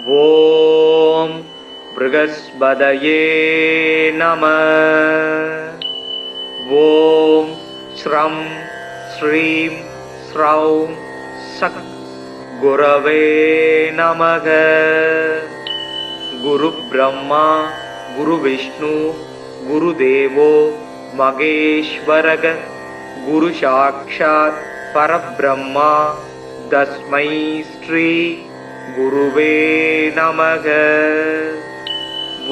ஓம் ப்ருகஸ்பதயே நமः. ஓம் ஸ்ரம் ஸ்ரீம் ஸ்ரௌம் சக் குரவே நமக. குரு பிரம்மா குரு விஷ்ணு குரு தேவோ மகேஸ்வரக. குரு சாக்ஷாத் பரபிரம்மா தஸ்மை ஸ்ரீ குருவே நமக.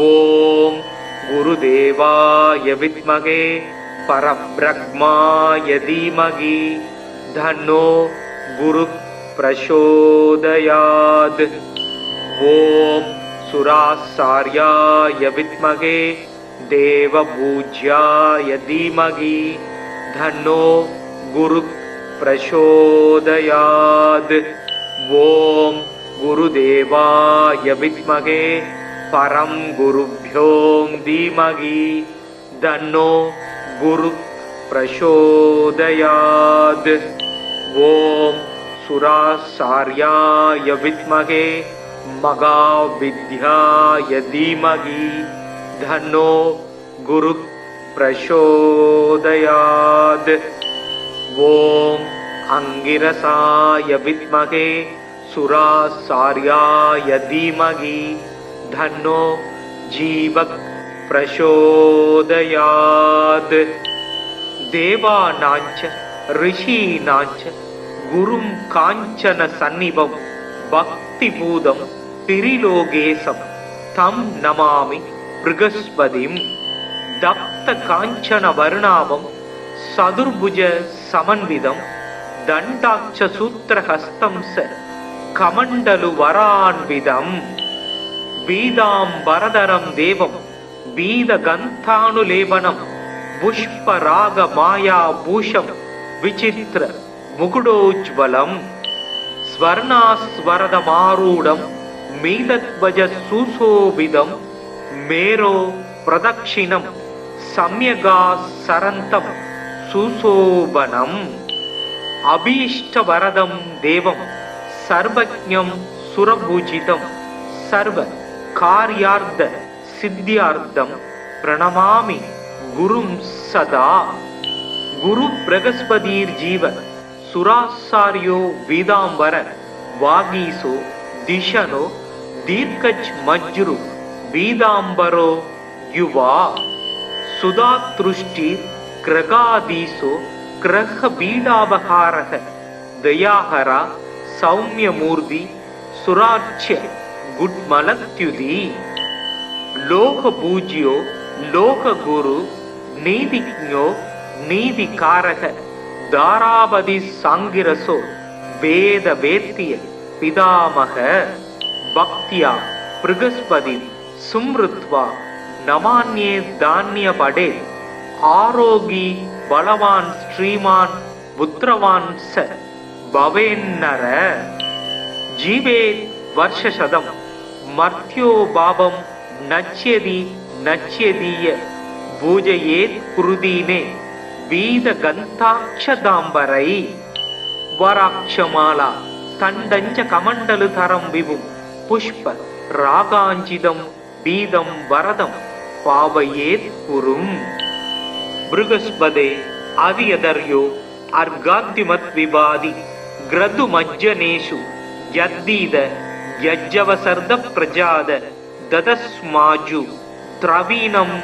ஓம் குருதேவாய வித்மகே பரப்ரக்மாய தீமகி தன்னோ குரு பிரசோதயாத். ஓம் சுராசார்யாய வித்மகே தேவபூஜ்யாய தீமகி தன்னோ குரு பிரசோதயாத். ஓம் குருதேவாய வித்மகே பரம் குருப்யோ தீமகி தன்னோ குரு பிரசோதயாத். ஓம் சுராசார்யாய வித்மகே மகாவித்யாய தீமகி தன்னோ குரு பிரசோதயாத். ஓம் அங்கிரசாய வித்மகே சுராசார்யாய தீமகி தன்னோ ஜீவக் பிரசோதயாத். தேவானாஞ்ச ரிஷீனாஞ்ச குரும் காஞ்சன சந்நிபம் பக்தி பூதம் திரிலோகேசம் தம் நமாமி ப்ருகஸ்பதிம். தப்த காஞ்சன வர்ணாபம் சதுர்புஜ சமன்விதம் தண்டாட்ச சூத்திரஹஸ்தம் ச கமண்டலு வரான்விதம். பீதாம்பரதரம் தேவம் பீத கந்தானுலேபனம் புஷ்பராக மாயா பூஷம் விசித்திர முகுடோஜ்வலம். ஸ்வர்ணாஸ்வரதமாரூடம் மீதத்வஜ சுசோபிதம் மேரோ பிரதக்ஷிணம் சம்யகா சரந்தம் சுசோபனம். அபீஷ்டவரதம் தேவம் சர்வஜ்ஞம் சுரபூஜிதம் சர்வ கார்யார்த்த சித்தியார்த்தம் பிரணமாமி குரும் சதா. குரு ப்ரகஸ்பதீர் ஜீவ சுராசார்யோ வீதாம்பர வாகீசோ திஷனோ தீர்க்கஜ் மஜ்ரு வீதாம்பரோ யுவா. சுதாத்ருஷ்டி கிரகாதீசோ கிரக பீடாபகாரக தயாஹரா சௌமியமூர்த்தி சுராட்சிய குட்மலத்யுதி. லோக பூஜ்யோ லோக குரு நீதிஜ்ஞோ நீதிகாரக தாராபதி சாங்கிரசோ வேத வேத்திய பிதாமக. பக்தியா ப்ருகஸ்பதி சும்ருத்வா நமான்யே தான்ய படே. ஆரோகி பலவான் ஸ்ரீமான் புத்திரவான் ச பவேன்னர. ஜீவே வர்ஷசதம் மர்த்யோ பாபம் நச்யதி நச்யதீய பூஜையேத் குருதீனே வீத கந்தாட்சதாம்பரை. வராட்சமாலா தண்டஞ்ச கமண்டலு தரம் விபும் புஷ்ப ராகாஞ்சிதம் பீதம் வரதம் பாவையேத் குரும். ப்ருகஸ்பதே அதியதர்யோ அர்காத்திமத் விபாதி கிரது மஜ்ஜனேஷு யத்தீத யஜ்ஜவசர்த பிரஜாத ததஸ்மாஜு திரவீணம்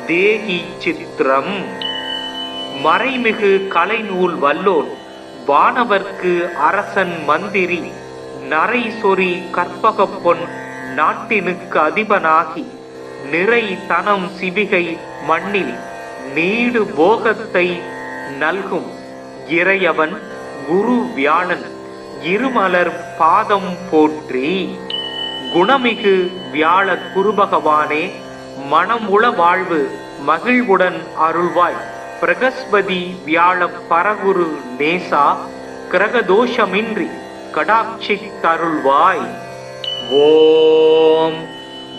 தேகி சித்திரம். மறைமிகு கலைநூல் வல்லோன் வானவர்க்கு அரசன் மந்திரி நரை சொறி கற்பக பொன் நாட்டினுக்கு அதிபனாகி நிறை தனம் சிவிகை மண்ணில் நீடு போகத்தை நல்கும் இறையவன் குரு வியாழன் இருமலர் பாதம் போற்றி. குணமிகு வியாழ குருபகவானே மனமுள வாழ்வு மகிழ்வுடன் அருள்வாய். பிரகஸ்பதி வியாழ பரகுரு நேசா கிரகதோஷமின்றி கடாட்சித்தருள்வாய். ஓம்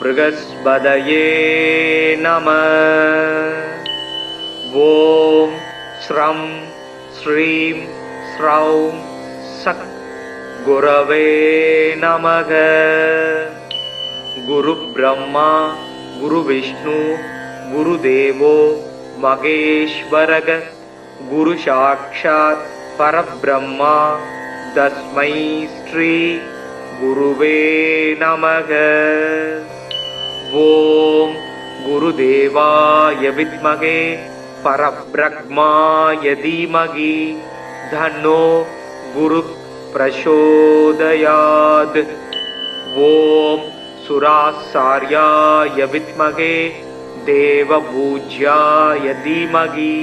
ப்ருகஸ்பதயே நமः. ஓம் ஸ்ரம் ஸ்ரீம் ஸ்ரௌம் சக் குரவே நமக. குரு பிரம்மா குரு விஷ்ணு குரு தேவோ மகேஸ்வரக குரு சாக்ஷாத் பரபிரம்மா தஸ்மை ஸ்ரீ குருவே நமக. ஓம் குருதேவாய வித்மகே பரபிரம்மாய தீமகி தன்னோ குரு பிரசோதயாத். ஓம் சுராசார்யாய வித்மகே தேவபூஜ்யாய தீமகி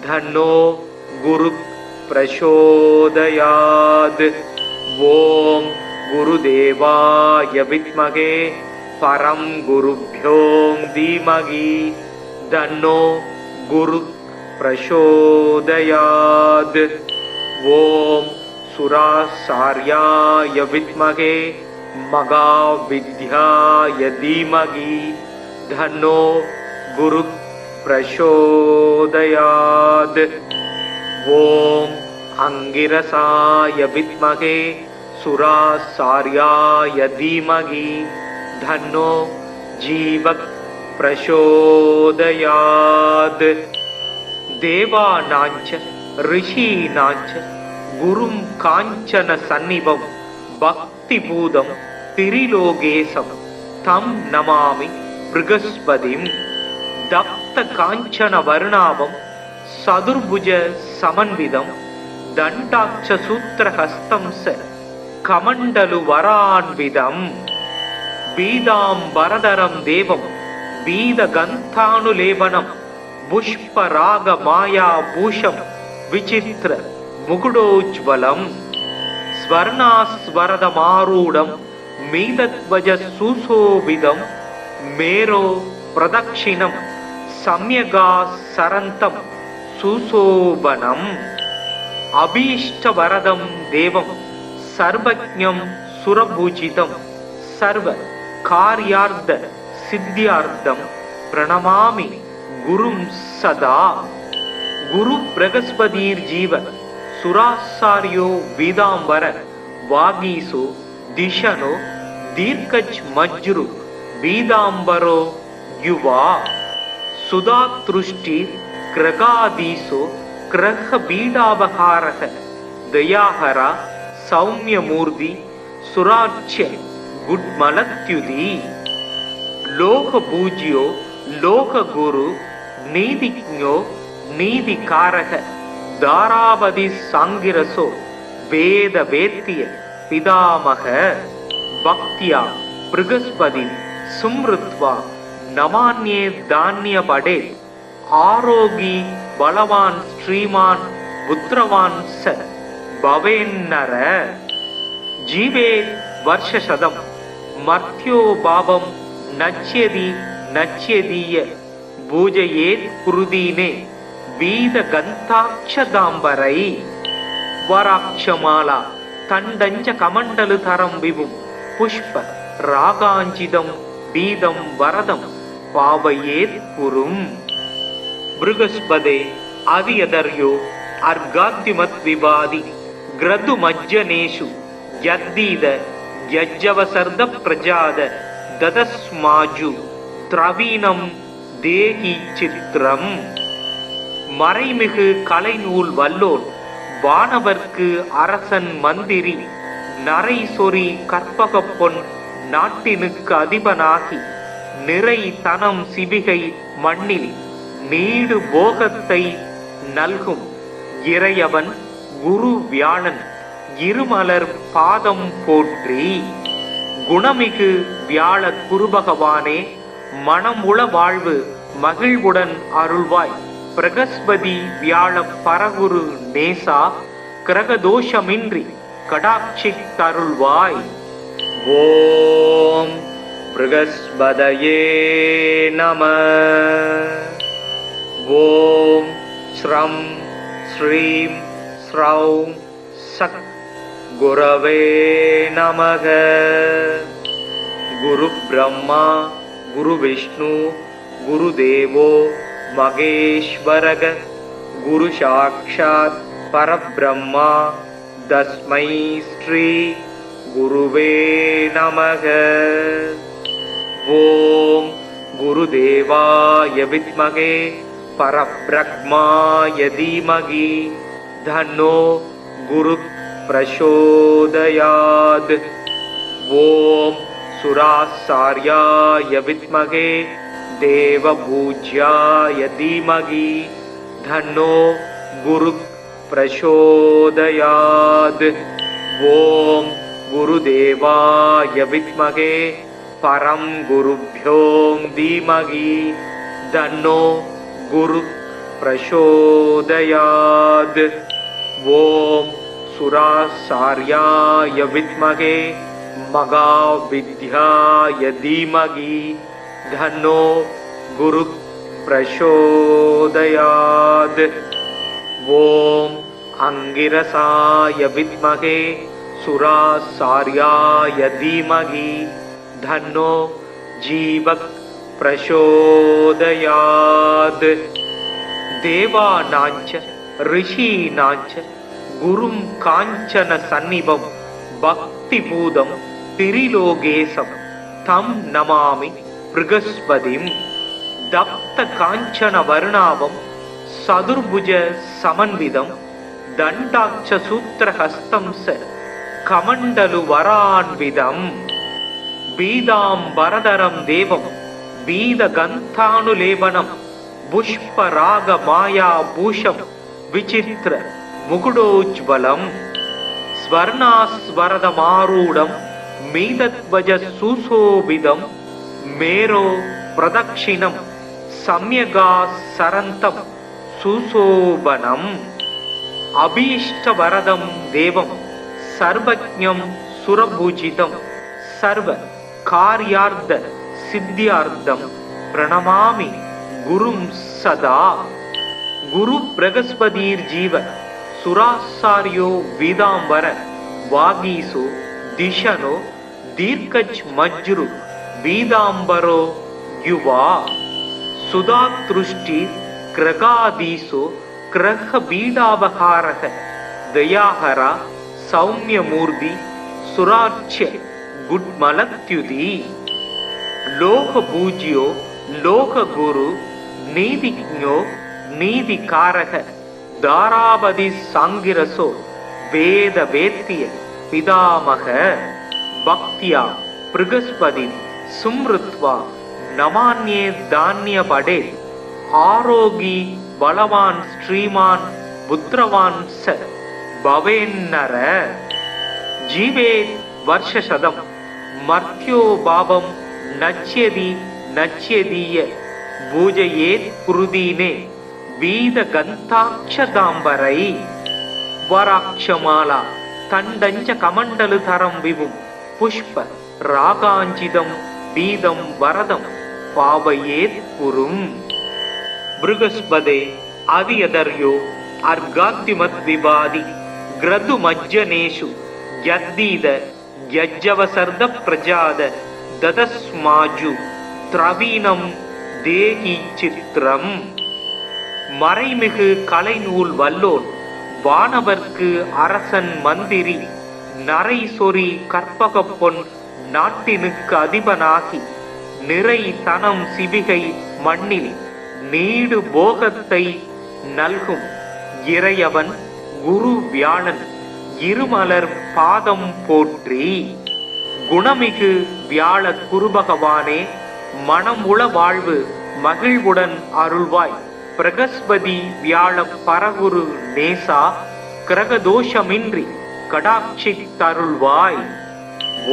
தன்னோ குரு பிரசோதயாத். ஓம் குருதேவாய வித்மகே பரம் குருப்யோ தீமகி தன்னோ குரு பிரசோதயாத். ஓம் சுராசார்யாய வித்மகே மகாவித்யாய தீமகி தன்னோ குரு பிரசோதயாத். ஓம் அங்கிரசாய வித்மகே சுராசார்யாய தீமகி தன்னோ ஜீவக் பிரசோதயாத். தேவானாஞ்ச ரிஷீனாஞ்ச குரும் காஞ்சன சந்நிபம் பக்தி பூதம் திரிலோகேசம் தம் நமாமி ப்ருகஸ்பதிம். தப்த காஞ்சன வர்ணாபம் சதுர்புஜ சமன்விதம் தண்டாட்ச சூத்திரஹஸ்தம் ச கமண்டலு வரான்விதம். பீதாம்பரதரம் தேவம் பீதகந்தானுலேபனம் புஷ்பராக மாயா பூஷம் விசித்திர முகுடோஜ்வலம். ஸ்வர்ணாஸ்வரதமாரூடம் மீதத்வஜ சுசோபிதம் மேரோ பிரதக்ஷிணம் சம்யகா சரந்தம் சுசோபனம். அபீஷ்டவரதம் தேவம் சர்வஜ்ஞம் சுரபூஜிதம் சர்வ கார்யார்த்த சித்தியார்த்தம் பிரணமாமி குரும் சதா. குரு பிரகஸ்பதீர் ஜீவ சுராசாரியோ வீதாம்பர வாகீசோ திஷனோ தீர்க்கஜ் மஜ்ரு வீதாம்பரோ யுவா. சுதாத்ருஷ்டி கிரகாதீசோ கிரக பீடாபகாரக தயாஹரா சௌமியமூர்த்தி சுராட்சிய குட்மலத்யுதி. லோக பூஜ்யோ லோக குரு நீதிஜ்ஞோ நீதிகாரக தாராபதி சாங்கிரசோ வேத வேத்திய பிதாமக. பக்தியா ப்ருகஸ்பதி சும்ருத்வா நமான்யே தான்ய படே. ஆரோகி பலவான் ஸ்ரீமான் புத்திரவான் ச பவேன்னர. ஜீவே வர்ஷசதம் மர்த்யோ பாபம் நச்யதி நச்யதீய பூஜையேத் குருதீனே வீத கந்தாட்சதாம்பரை. வராட்சமாலா தண்டஞ்ச கமண்டலு தரம் விபும் புஷ்ப ராகாஞ்சிதம் பீதம் வரதம் பாவையேத் குரும். ப்ருகஸ்பதே அதியதர்யோ அர்காத்யுமத் விவாதி கிரது மஜ்ஜனேஷு யத்தீத யஜ்ஜவசர்த பிரஜாத ததஸ்மாஜு திரவீனம் தேகி சித்திரம். மறைமிகு கலைநூல் வல்லோன் வானவர்க்கு அரசன் மந்திரி நரை சொறி கற்பக பொன் நாட்டினுக்கு அதிபனாகி நிறை தனம் சிவிகை மண்ணில் நீடு போகத்தை நல்கும் இறையவன் குரு வியாழன் இருமலர் பாதம் போற்றி. குணமிகு வியாழ குருபகவானே மனமுள வாழ்வு மகிழ்வுடன் அருள்வாய். பிரகஸ்பதி வியாழ பரகுரு நேசா கிரகதோஷமின்றி கடாட்சித்தருள்வாய். ஓம் ப்ருகஸ்பதயே நம. ஓம் ஸ்ரம் ஸ்ரீம் ஸ்ரௌம் சக் குரவே நமக. குரு பிரம்மா குரு விஷ்ணு குரு தேவோ மகேஸ்வரக குரு சாக்ஷாத் பரபிரம்மா தஸ்மை ஸ்ரீ குருவே நமக. ஓம் குருதேவாய வித்மகே பரப்ரக்மாய தீமகி தன்னோ குரு பிரசோதயாத். ஓம் சுராசார்யாய வித்மகே தேவபூஜ்யாய தீமகி தன்னோ குரு பிரசோதயாத். ஓம் குருதேவாய வித்மகே பரம் குருப்யோம் தீமகி தன்னோ குரு பிரசோதயாத். ஓம் சுராசார்யாய வித்மகே மகாவித்யாய தீமகி தன்னோ குரு பிரசோதயாத். ஓம் அங்கிரசாய வித்மகே சுராசார்யாய தீமகி தன்னோ ஜீவக் பிரசோதயாத். தேவானாஞ்ச ரிஷீனாஞ்ச குரும் காஞ்சன சந்நிபம் பக்தி பூதம் திரிலோகேசம் தம் நமாமி ப்ருகஸ்பதிம். தப்த காஞ்சன வர்ணாவம் சதுர்புஜ சமன்விதம் தண்டாட்ச சூத்திரஹஸ்தம் ச கமண்டலு வரான்விதம். பீதாம்பரதரம் தேவம் பீத கந்தானுலேபனம் புஷ்பராக மாயா பூஷம் விசித்திர முகுடோஜ்வலம். ஸ்வர்ணாஸ்வரதமாரூடம் மீதத்வஜ சுசோபிதம் மேரோ பிரதக்ஷிணம் சம்யகா சரந்தம் சுசோபனம். அபீஷ்டவரதம் தேவம் சர்வஜ்ஞம் சுரபூஜிதம் சர்வ கார்யார்த்த சித்தியார்த்தம் பிரணமாமி குரும் சதா. குரு பிரகஸ்பதிர் ஜீவ சுராசாரியோ வீதாம்பர வாகீசோ திஷனோ தீர்க்கஜ் மஜ்ரு வீதாம்பரோ யுவா. சுதாத்ருஷ்டி கிரகாதீசோ கிரக பீடாபகாரக தயாஹரா சௌமியமூர்த்தி சுராட்சிய குட்மலத்யுதி. லோக பூஜ்யோ லோக குரு நீதிஜ்ஞோ நீதிகாரக தாராபதி சாங்கிரசோ வேத வேத்திய பிதாமக. பக்தியா ப்ருகஸ்பதி சும்ருத்வா நமான்யே தான்ய படே. ஆரோகி பலவான் ஸ்ரீமான் புத்திரவான் ச பவேன்னர. ஜீவேத் வர்ஷசதம் மர்த்யோ பாவம் நச்யதி நச்யதீய பூஜையேத் குருதீனே வீத கந்தாட்சதாம்பரை. வராட்சமாலா தண்டஞ்ச கமண்டலு தரம் விவும் புஷ்ப ராகாஞ்சிதம் பீதம் வரதம் பாவையேத் குரும். ப்ருகஸ்பதே அதியதர்யோ அர்காத்திமத் விவாதி கிரது மஜ்ஜனேஷு யத்தீத யஜ்ஜவசர்த பிரஜாத ததஸ்மாஜு திரவீனம் தேகி சித்திரம். மறைமிகு கலைநூல் வல்லோன் வானவர்க்கு அரசன் மந்திரி நரை சொறி கற்பக பொன் நாட்டினுக்கு அதிபனாகி நிறை தனம் சிவிகை மண்ணில் நீடு போகத்தை நல்கும் இறையவன் குரு வியாழன் இருமலர் பாதம் போற்றி. குணமிகு வியாழ குருபகவானே மனமுள வாழ்வு மகிழ்வுடன் அருள்வாய். பிரகஸ்பதி வியாழ பரகுரு நேசா கிரகதோஷமின்றி கடாட்சி தருள்வாய்.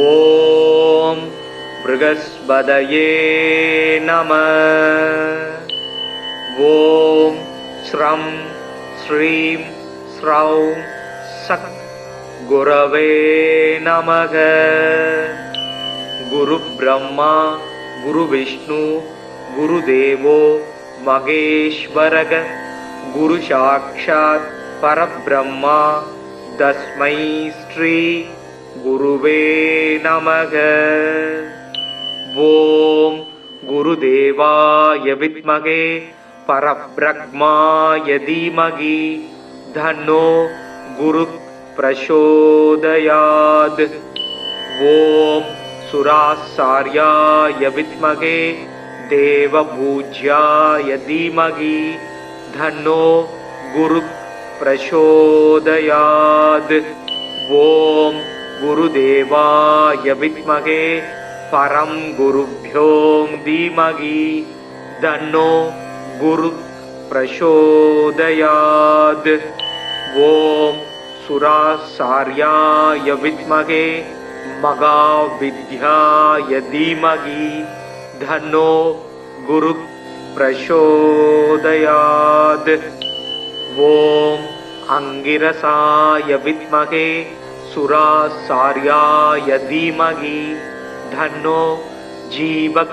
ஓம் ப்ருகஸ்பதயே நம. ஓம் ஸ்ரம் ஸ்ரீம் ஸ்ரௌம் சக் குரவே நமக. குரு பிரம்மா குரு விஷ்ணு குரு தேவோ மகேஸ்வரக. குரு சாக்ஷாத் பரபிரம்மா தஸ்மை ஸ்ரீ குருவே நமக. ஓம் குருதேவாய வித்மகே பரபிரக்மாய தீமகி தன்னோ குரு பிரசோதயாத். ஓம் सुराचार्याय विद्महे देवपूज्याय धीमहि तन्नो गुरुः प्रचोदयात्। ओम गुरुदेवाय विद्महे परम गुरुभ्यो धीमहि तन्नो गुरुः प्रचोदयात्। ओम सुराचार्याय विद्महे महाविद्याय धीमहि तन्नो गुरुः प्रचोदयात्। ओम अंगिरसाय विद्महे सुराचार्याय धीमहि तन्नो जीवः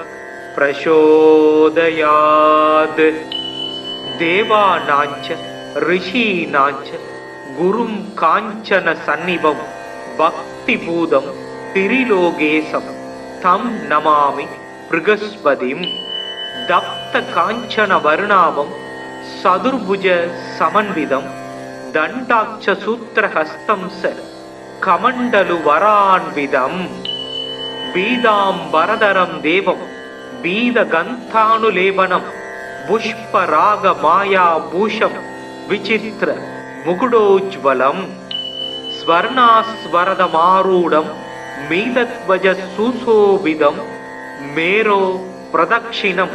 प्रचोदयात्। देवानांच ऋषीणांच गुरुं कांचन सन्निभं भक्तिपूतं त्रिलोकेशं तं नमामि बृहस्पतिं। दप्त कांचन वर्णाभं सदुर्भुज समन्वितं दण्डाक्ष सूत्रहस्तं स कमण्डलु वरान्वितं। बीदाम्बरधरं देवं बीदगन्धानुलेपनं पुष्परागमायाभूषं विचित्र मुकुटोज्ज्वलं। स्वर्णास्वरदमारूढं मीतध्वज सुशोभितं मेरो प्रदक्षिणं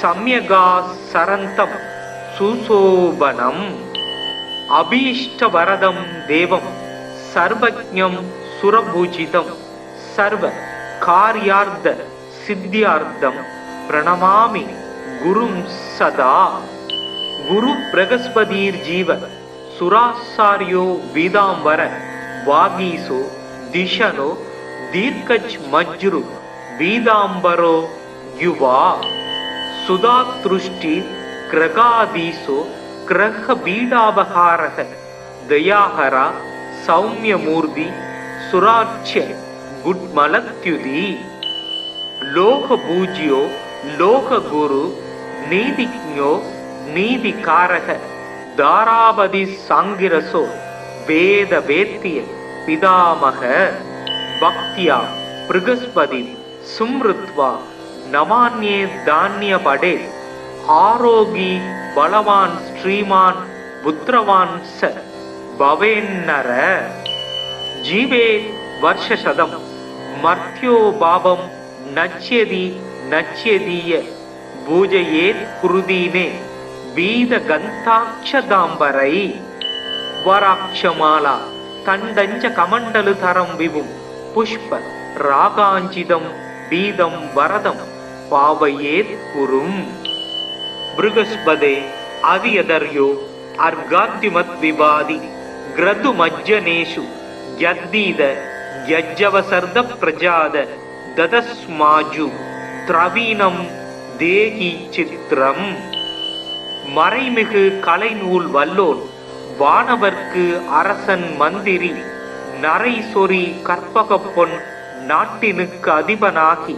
सम्यगासरन्तं सुशोभनम्। अभीष्टवरदं देवं सर्वज्ञं सुरपूजितं सर्वकार्यार्थ सिद्ध्यार्थं प्रणमामि गुरुं सदा। गुरु बृहस्पतिर्जीव सुराचार्यो वीदांबर वागीसो दिशनो दीर्घज्मज्रु वीदांबरो युवा। सुधातृष्टि ग्रगाधीशो ग्रह बीडापहारः दयाहरा सौम्यमूर्ति सुराच्य गुड्मलत्युति। लोकपूज्यो लोकगुरु नीतिज्ञो नीतिकारः दारावधि सांगिरसो वेद वेत्य पितामह। भक्त्या बृहस्पति सुमृत्वा नमान्ये धान्यपडे। आरोगी बलवान श्रीमान पुत्रवान स भवेन्नर। जीवे वर्षशतं मर्त्यो भावं नच्यति नच्यदीय पूजयेत् कुरुदीने बीदगन्धाक्षदाम्बरै। वराक्षमाला तण्डञ्च कमण्डलुधरं विभुं पुष्प रागाञ्चितं बीदं वरदं पावयेत् कुरुम्। बृहस्पते अवियदर्यो अर्घाद्युमद्विवादि ग्रतुमज्जनेषु यद्दीद यज्जवसर्द प्रजाद ददस्माजु திரவீனம் தேகி சித்திரம். மறைமிகு கலைநூல் வல்லோன் வானவர்க்கு அரசன் மந்திரி நரை சொறி கற்பகப் பொன் நாட்டினுக்கு அதிபனாகி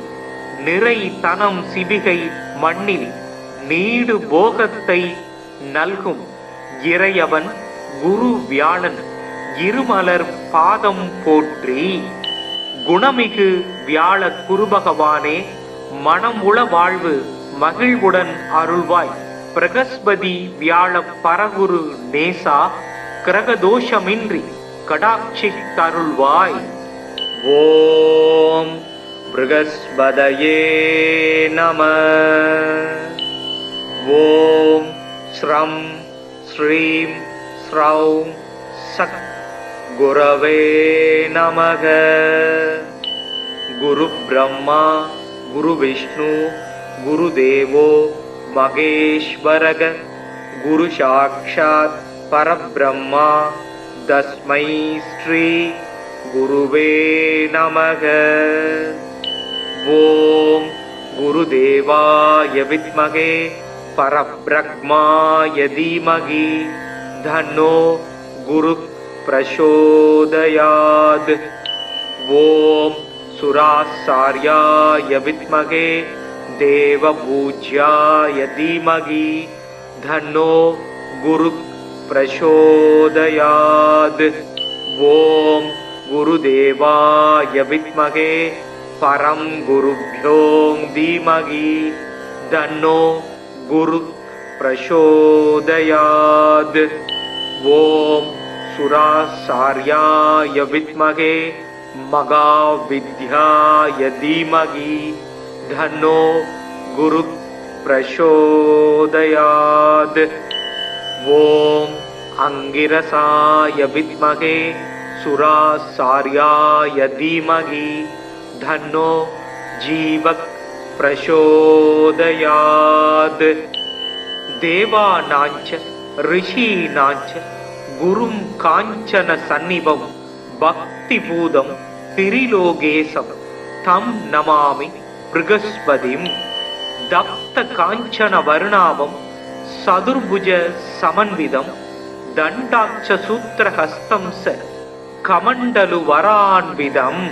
நிறை தனம் சிவிகை மண்ணில் நீடு போகத்தை நல்கும் இறையவன் குரு வியாழன் இருமலர் பாதம் போற்றி. குணமிகு வியாழ குருபகவானே, மனம் உள வாழ்வு மகிழ்வுடன் அருள்வாய். பிரகஸ்பதி வியாழ பரகுரு நேசா, கிரகதோஷமின்றி கடாட்சி தருள்வாய். ஓம் ப்ருகஸ்பதயே நம. ஓம் ஸ்ரம் ஸ்ரீம் ஸ்ரௌம் சக் குரவே நமக. குரு பிரம்மா குரு விஷ்ணு குரு தேவோ மகேஸ்வரக. குரு சாக்ஷாத் பரபிரம்மா தஸ்மை ஸ்ரீ குருவே நமக. ஓம் குருதேவாய வித்மகே பரபிரம்மாய தீமகி தன்னோ குரு பிரசோதயாத். ஓம் சுராச்சார்யாய வித்மகே தேவபூஜ்யாய தீமகி தன்னோ குரு பிரசோதயாத். ஓம் குருதேவாய வித்மகே பரம் குருப்யோம் தீமகி தன்னோ குரு பிரசோதயாத். ஓம் சுராசார்யாய வித்மகே மகாவித்யாய தீமகி தன்னோ குரு பிரசோதயாத். ஓம் அங்கிரசாய வித்மகே சுராசார்யாய தீமகி தன்னோ ஜீவக் பிரசோதயாத். தேவானாஞ்ச ரிஷீனாஞ்ச குரும் காஞ்சன சந்நிபம் பக்திபூதம் திரிலோகேசம் தம் நமாமி ப்ருகஸ்பதிம். தப்த காஞ்சன வர்ணாபம் சதுர்புஜ சமன்விதம் தண்டாட்ச சூத்திரஹஸ்தம் ச கமண்டலு வரான்விதம்.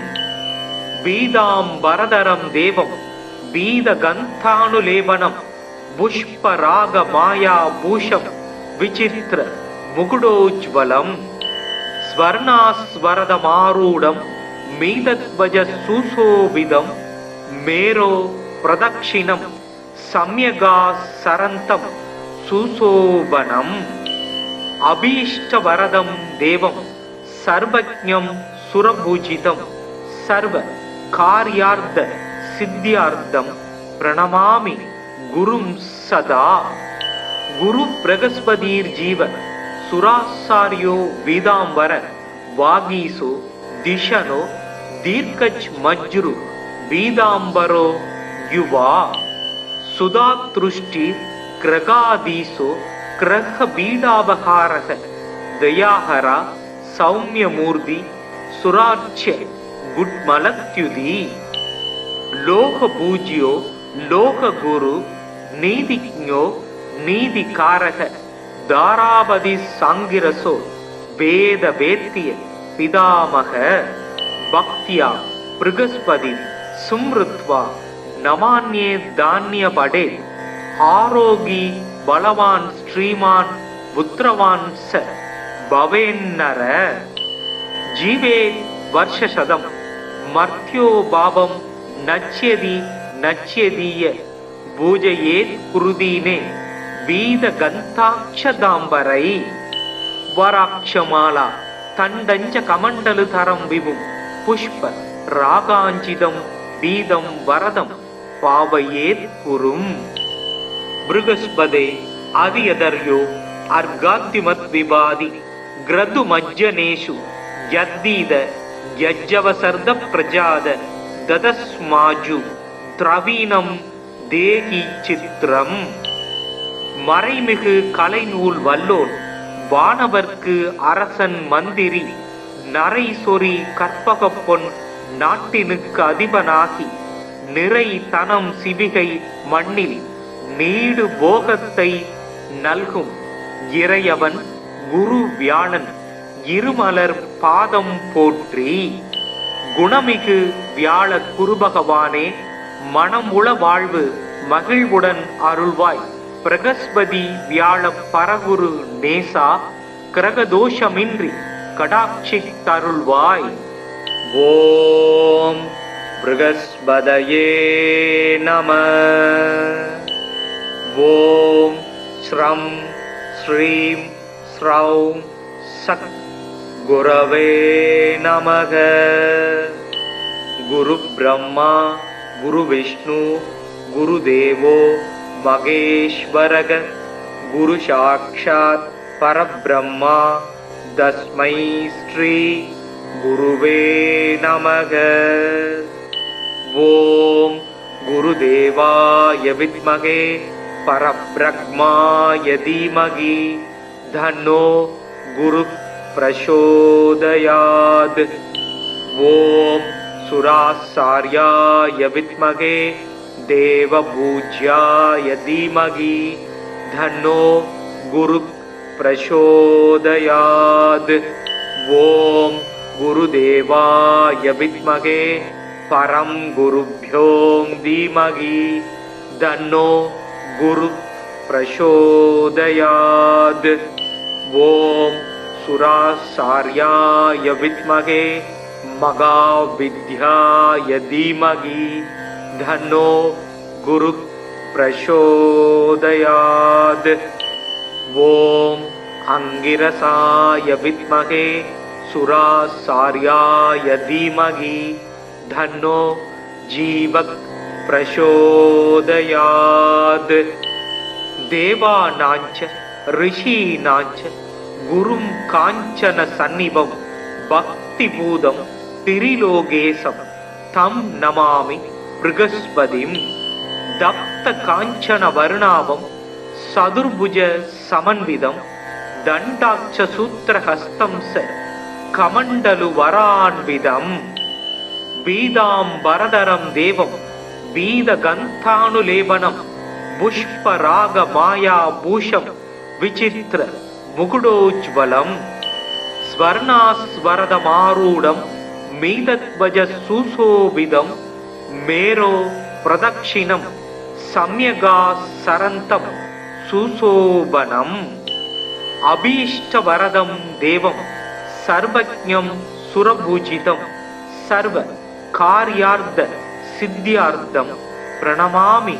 பீதாம்பரதரம் தேவம் பீதகந்தானுலேபனம் புஷ்பராக மாயா பூஷம் விசித்திர முகுடோஜ்வலம். ஸ்வர்ணாஸ்வரதமாரூடம் மீதத்வஜ சுசோபிதம் மேரோ பிரதக்ஷிணம் சம்யகா சரந்தம் சுசோபனம். அபீஷ்டவரதம் தேவம் சர்வஜ்ஞம் சுரபூஜிதம் சர்வ கார்யார்த்த சித்தியார்த்தம் பிரணமாமி குரும் சதா. குரு பிரகஸ்பதீர் ஜீவ சுராசாரியோ வீதாம்பர வாகீசோ திஷனோ தீர்க்கச் மஜ்ரு வீதாம்பரோ யுவா. சுதாத்ருஷ்டி கிரகாதீசோ கிரக பீடாபகாரக தயாஹரா சௌமியமூர்த்தி சுரார்ச்ய குட்மலத்யுதி. லோக பூஜ்யோ லோக குரு நீதிஜ்ஞோ நீதிகாரக தாராபதி சாங்கிரசோ வேத வேத்திய பிதாமக. பக்தியா ப்ருகஸ்பதி சும்ருத்வா நமான்யே தானிய படே. ஆரோகி பலவான் ஸ்ரீமான் புத்திரவான் ச பவேன்னர. ஜீவே வர்ஷசதம் மர்த்யோ பாவம் நச்யதி நச்யதீய பூஜையேத் குருதீனே வீத கந்தாட்சதாம்பரை. வராட்சமாலா தண்டஞ்ச கமண்டலு தரம் விபும் புஷ்ப ராகாஞ்சிதம் பீதம் வரதம் பாவையேத் குரும். ப்ருகஸ்பதே அதியதர்யோ அர்காத்திமத் விபாதி கிரது மஜ்ஜனேஷு யத்தீத யஜ்ஜவசர்த பிரஜாத ததஸ்மாஜு திரவீனம் தேகி சித்திரம். மறைமிகு கலைநூல் வல்லோன் வானவர்க்கு அரசன் மந்திரி நரை சொறி கற்பக பொன் நாட்டினுக்கு அதிபனாகி நிறை தனம் சிவிகை மண்ணில் நீடு போகத்தை நல்கும் இறையவன் குரு வியாழன் இருமலர் பாதம் போற்றி. குணமிகு வியாழ குருபகவானே மனமுள வாழ்வு மகிழ்வுடன் அருள்வாய். பிரகஸ்பதி வியாழ பரகுரு நேசா கிரகதோஷமின்றி கடாட்சி தருள்வாய். ஓம் ப்ருகஸ்பதயே நம. ஓம் ஸ்ரம் ஸ்ரீம் ஸ்ரௌம் சத் குரவே நமக. குரு பிரம்மா குரு விஷ்ணு குரு தேவோ மகேஸ்வரக. குரு சாக்ஷாத் பரபிரம்மா தஸ்மை ஸ்ரீ குருவே நமக. ஓம் குருதேவாய வித்மகே பரபிரம்மாய தீமகி தன்னோ குரு பிரசோதயாத். ஓம் சுராசார்யாய வித்மகே தேவபூஜ்யாய தீமகி தன்னோ குரு பிரசோதயாத். ஓம் குருதேவாய வித்மகே பரம் குருப்யோம் தீமகி தன்னோ குரு பிரசோதயாத். ஓம் சுராசார்யாய வித்மகே महाविद्याय धीमहि तन्नो गुरुः प्रचोदयात्। ॐ अंगिरसाय विद्महे सुरासार्याय धीमहि तन्नो जीवः प्रचोदयात्। देवानांच ऋषीणांच गुरुं कांचन सन्निभं भक्तिपूतं त्रिलोकेशं तं नमामि बृहस्पतिं। दत्त कांचन वर्णाभं चतुर्भुज समन्वितं दण्डाक्ष सूत्रहस्तं स कमण्डलु वरान्वितं। पीताम्बरधरं देवं पीतगन्धानुलेपनं पुष्परागमायाभूषं विचित्र मुकुटोज्ज्वलं। स्वर्णास्वरदमारूढं मीतध्वज सुशोभितं मेरो प्रदक्षिणं सम्यगासरन्तं सुशोभनम्। अभीष्टवरदं देवं सर्वज्ञं सुरपूजितं सर्वकार्यार्थ सिद्ध्यार्थं प्रणमामि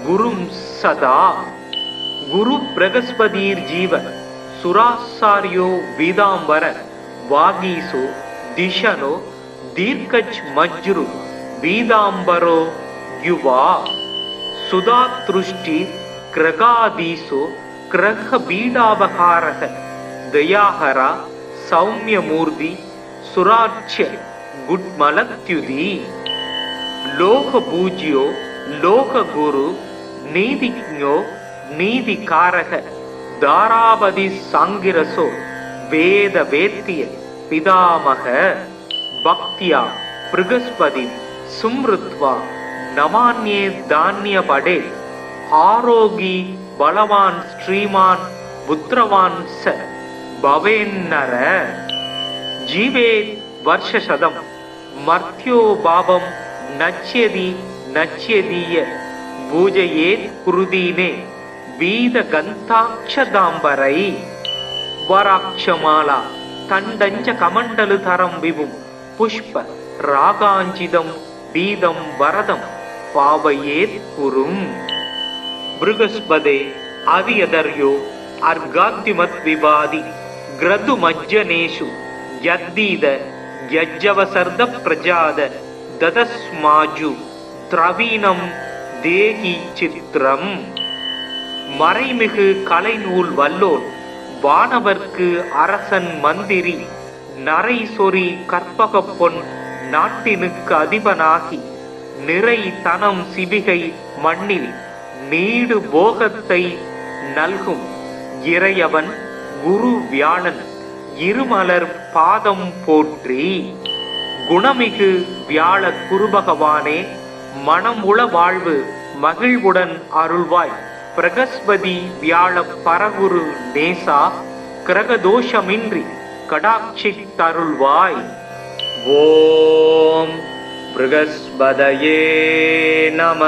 गुरुं सदा। गुरु बृहस्पतिर्जीव सुरासार्यो वीदांबर वागीसो दिशनो दीर्घज मज्रु वीदांबरो युवा। सुधातृष्टि ग्रगादीसो ग्रह बीडावहारः दयाहरा सौम्यमूर्ति सुरार्च्य गुड्मलत्युदी। लोक पूज्यो लोक गुरु नीतिज्ञो नीतिकारः दारापति सांगिरसो वेद वेत्य पितामह। भक्त्या बृहस्पति सुमृत्वा नमान्ये धान्यपडे। आरोगी बलवान् श्रीमान् पुत्रवान् स भवेन्नर। जीवेत् वर्षशतं मर्त्यो भावं नच्यति नच्यदीय पूजयेत् कुरुदीने वीदगन्धाक्षदाम्बरै। वराक्षमाला तण्डञ्च कमण्डलुधरं विभुं पुष्प रागाञ्चितं बीदं वरदं पावयेत् कुरुम्। बृहस्पते अवियदर्यो अर्घाद्युमद्विवादि ग्रदुमज्जनेषु यद्दीद यज्जवसर्द प्रजाद ददस्माजु திரவீனம் தேகி சித்திரம். மறைமிகு கலைநூல் வல்லோன் வானவர்க்கு அரசன் மந்திரி நரை சொறி கற்பக பொன் நாட்டினுக்கு அதிபனாகி நிறை தனம் சிவிகை மண்ணில் நீடு போகத்தை நல்கும் இறையவன் குரு வியாழன் இருமலர் பாதம் போற்றி. குணமிகு வியாழ குருபகவானே மனம் உள வாழ்வு மகிழ்வுடன் அருள்வாய். பிரகஸ்பதி வியாழ பரகுரு நேசா கிரகதோஷமின்றி கடாட்சி தருள்வாய். ஓம் ப்ருகஸ்பதயே நம.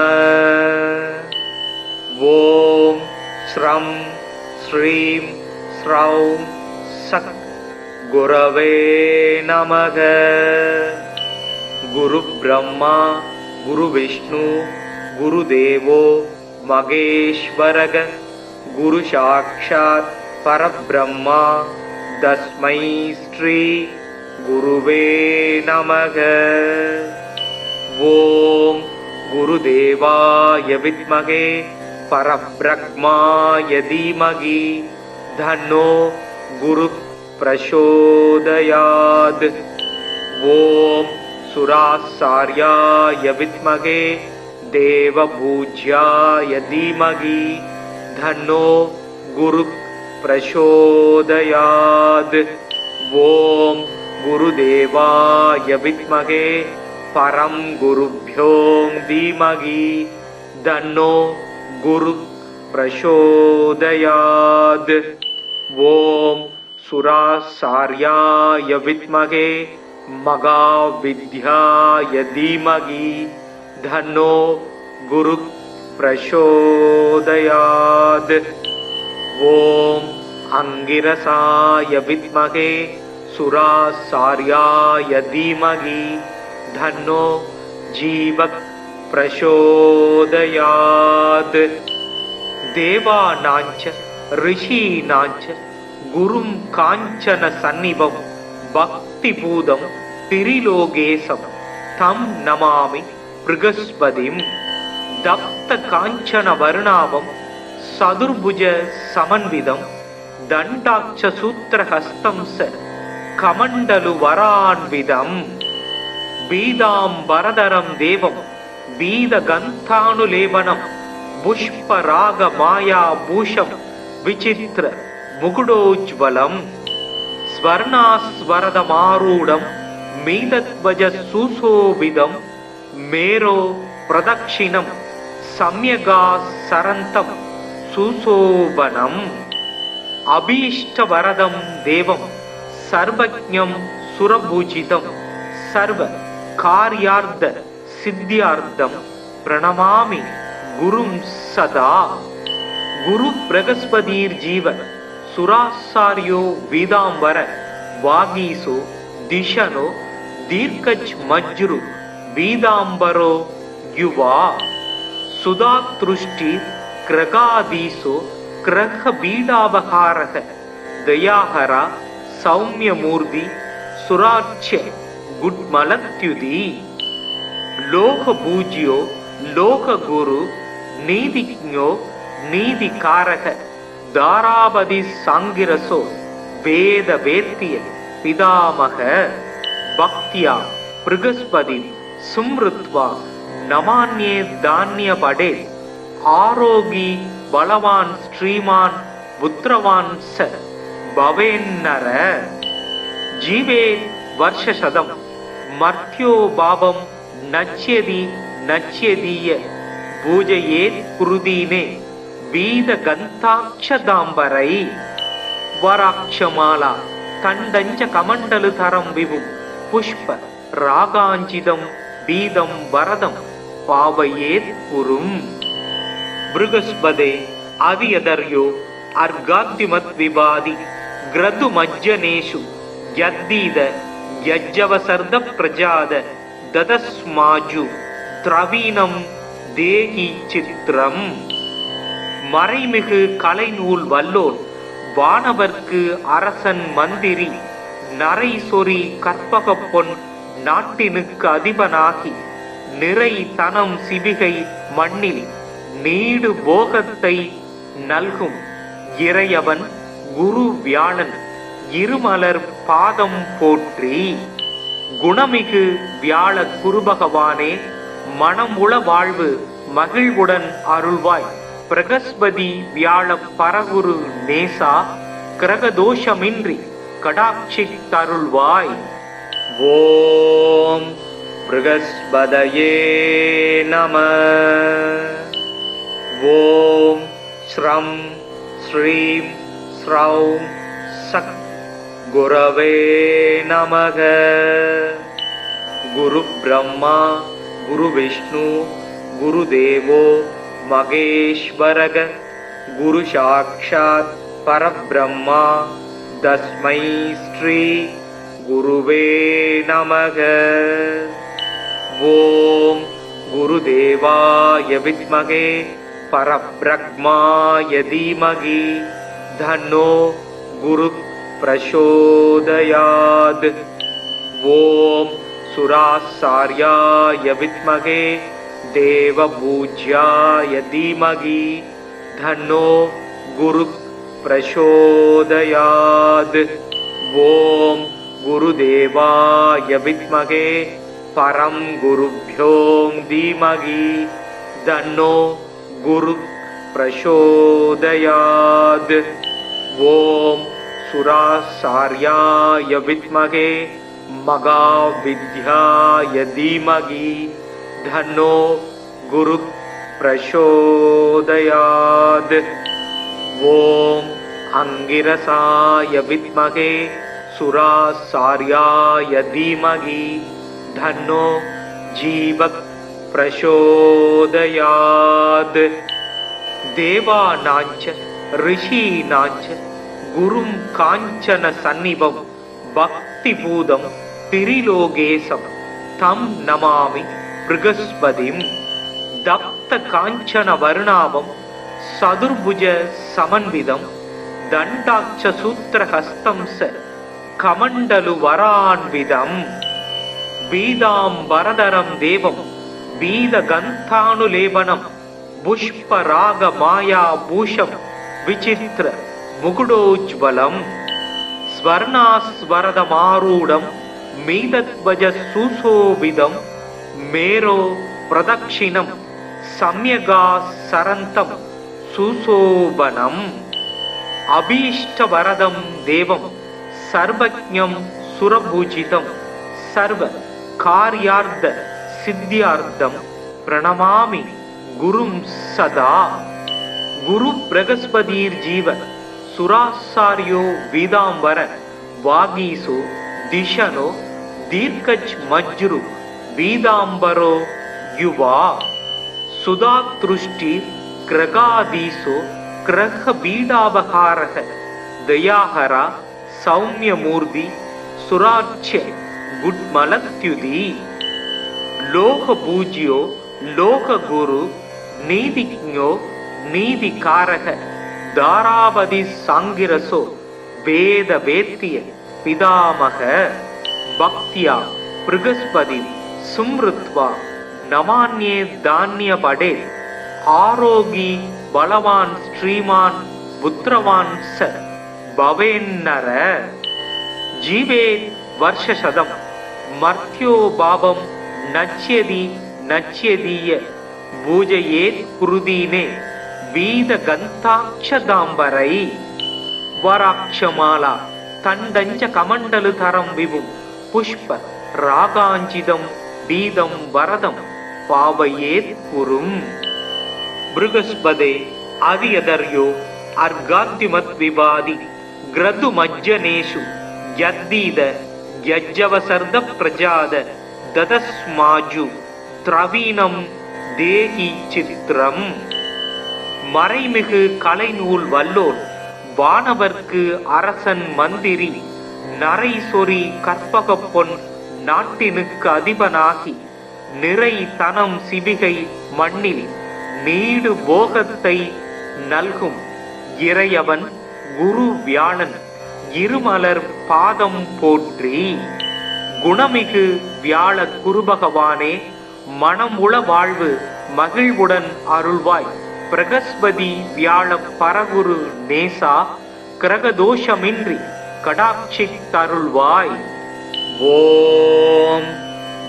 ஓம் ஸ்ரம் ஸ்ரீம் ஸ்ரௌம் சக் குரவே நமக. குரு பிரம்மா குரு விஷ்ணு குரு தேவோ மகேஸ்வரக. குரு சாக்ஷாத் பரபிரம்மா தஸ்மை ஸ்ரீ குருவே நமக. ஓம் குருதேவாய வித்மகே பரபிரம்மாய தீமகி தன்னோ குரு பிரசோதயாத். ஓம் சுராசார்யாய வித்மகே தேவபூஜ்யாய தீமகி தன்னோ குரு பிரசோதயாத். ஓம் குருதேவாய வித்மகே பரம் குருப்யோம் தீமகி தன்னோ குரு பிரசோதயாத். ஓம் சுராசார்யாய வித்மகே மகாவித்யாய தீமகி தன்னோ குரு பிரசோதயாத். ஓம் அங்கிரசாய வித்மகே सुरासार्याय धीमहि धन्नो जीवः प्रचोदयात् देवानाञ्च ऋषीणाञ्च गुरुं काञ्चन सन्निभं भक्तिपूतं त्रिलोकेशं तं नमामि बृहस्पतिं दत्त काञ्चन वर्णाभं सदुर्भुज समन्वितं दण्डाक्ष सूत्रहस्तं स कमण्डलु वरान्वितं बीदाम्बरधरं देवं बीदगन्धानुलेपनं पुष्परागमायाभूषं विचित्र मुकुटोज्ज्वलं स्वर्णास्वरदमारूढं मीनध्वज सुशोभितं मेरो प्रदक्षिणं सम्यगासरन्तं सुशोभनम् अभीष्टवरदं देवं सर्वज्ञं सुरपूजितं सर्वकार्यार्थ सिद्ध्यार्थं प्रणमामि गुरुं सदा गुरु बृहस्पतिर्जीव सुरासार्यो वीदांबर वागीसो दिशनो दीर्घज्मज्रु वीदांबरो युवा सुधातृष्टि ग्रगादीसो ग्रह बीडावहारः दयाहरा सौम्यमूर्ति सुराच्य गुड्मलत्युदी लोकपूज्यो लोकगुरु नीतिज्ञो नीतिकारः दारापति सांगिरसो वेद वेत्य पितामह भक्त्या बृहस्पति सुमृत्वा नमान्ये धान्य पडे आरोगी बलवान श्रीमान पुत्रवान स भवेन्नर जीवे वर्षशतम मर्त्यो भावं नच्यति नच्यदीय पूजयेत् कुरुदीने बीदगन्धाक्षदाम्बरै वराक्षमाला तण्डञ्च कमण्डलुधरं विभुं पुष्प रागाञ्चितं बीदं वरदं पावयेत् कुरुम् बृहस्पते अवियदर्यो अर्गाद्युमद्विवादि ग्रदुमज्जनेषु यद्दीद यज्जवसर्द प्रजाद ददस्माजु द्रवीणं தேகி சித்திரம் மறைமிகு கலைநூல் வல்லோன் வானவர்க்கு அரசன் மந்திரி நரை சொறி கற்பக பொன் நாட்டினுக்கு அதிபனாகி நிறை தனம் சிவிகை மண்ணில் நீடு போகத்தை நல்கும் இறையவன் குரு வியாழன் இருமலர் பாதம் போற்றி குணமிகு வியாழ குருபகவானே மனம் உள வாழ்வு மகிழ்வுடன் அருள்வாய் பிரகஸ்பதி வியாழ பரகுரு நேசா கிரகதோஷமின்றி கடாட்சி தருள்வாய் ஓம் ப்ருகஸ்பதயே நம ஓம் ஸ்ரம் ஸ்ரீம் ஸ்ரௌம் சக் குரவே நமக குரு பிரம்மா गुरु विष्णु गुरुदेवो महेश्वरः गुरु साक्षात् परब्रह्मा तस्मै श्री गुरुवे नमः ओम गुरुदेवाय विद्महे परब्रह्माय धीमहि तन्नो गुरु प्रचोदयात् ओम सुरासार्याय विद्महे देवपूज्याय धीमहि तन्नो गुरु प्रचोदयात् ओम गुरुदेवाय विद्महे परं गुरुभ्यो धीमहि तन्नो गुरु प्रचोदयात् ओम सुरासार्याय विद्महे महाविद्याय धीमहि तन्नो गुरु प्रचोदयात् ओम अंगिरसाय विद्महे सुरासार्याय धीमहि तन्नो जीवः प्रचोदयात् देवानाञ्च ऋषीणाञ्च गुरुं काञ्चन सन्निभं பக்திபூதம் திரிலோகேசம் தம் நமாமி ப்ருகஸ்பதிம். தப்த காஞ்சன வருணாபம் சதுர்புஜ சமன்விதம் தண்டாட்ச சூத்திரஹஸ்தம் ச கமண்டலு வரான்விதம். பீதாம்பரதரம் தேவம் பீதகந்தானுலேபனம் புஷ்பராக மாயா பூஷம் விசித்திர முகுடோஜ்வலம். ஸ்வர்ணாஸ்வரதமாரூடம் மீதத்வஜ சுசோபிதம் மேரோ பிரதக்ஷிணம் சம்யகா சரந்தம் சுசோபனம். அபீஷ்டவரதம் தேவம் சர்வஜ்ஞம் சுரபூஜிதம் சர்வ கார்யார்த்த சித்தியார்த்தம் பிரணமாமி குரும் சதா. குரு பிரகஸ்பதீர் ஜீவ சுராசாரியோ வீதாம்பர வாகீசோ திஷனோ தீர்க்கஜ் மஜ்ரு வீதாம்பரோ யுவா. சுதாத்ருஷ்டி கிரகாதீசோ கிரக பீடாபகாரக தயாஹரா சௌமியமூர்த்தி சுராட்ச குட்மலத்யுதி. லோக பூஜ்யோ லோக குரு நீதிஜ்ஞோ நீதிகாரக தாராபதி சாங்கிரசோ வேத வேத்திய பிதாமக. பக்தியா ப்ருகஸ்பதி சும்ருத்வா நமான்யே தான்ய படே. ஆரோகி பலவான் ஸ்ரீமான் புத்திரவான் ச பவேன்னர. ஜீவே வர்ஷசதம் மர்த்யோ பாவம் நச்யதி நச்யதீய பூஜயேத் குருதீனே வீத கந்தாட்சதாம்பரை. வராட்சமாலா தண்டஞ்ச கமண்டலு தரம் விபும் புஷ்ப ராகாஞ்சிதம் பீதம் வரதம் பாவயேத் குரும். ப்ருகஸ்பதே அதியதர்யோ அர்காத்திமத் விவாதி கிரது மஜ்ஜனேஷு யத்தீத யஜ்ஜவசர்த பிரஜாத ததஸ்மாஜு திரவீணம் தேகி சித்திரம். மறைமிகு கலைநூல் வல்லோன் வானவர்க்கு அரசன் மந்திரி நரை சொறி கற்பக பொன் நாட்டினுக்கு அதிபனாகி நிறை தனம் சிவிகை மண்ணில் நீடு போகத்தை நல்கும் இறையவன் குரு வியாழன் இருமலர் பாதம் போற்றி. குணமிகு வியாழ குருபகவானே மனம் உள வாழ்வு மகிழ்வுடன் அருள்வாய். பிரகஸ்பதி வியாழ பரகுரு நேசா கிரகதோஷமின்றி கடாட்சித்தருள்வாய். ஓம்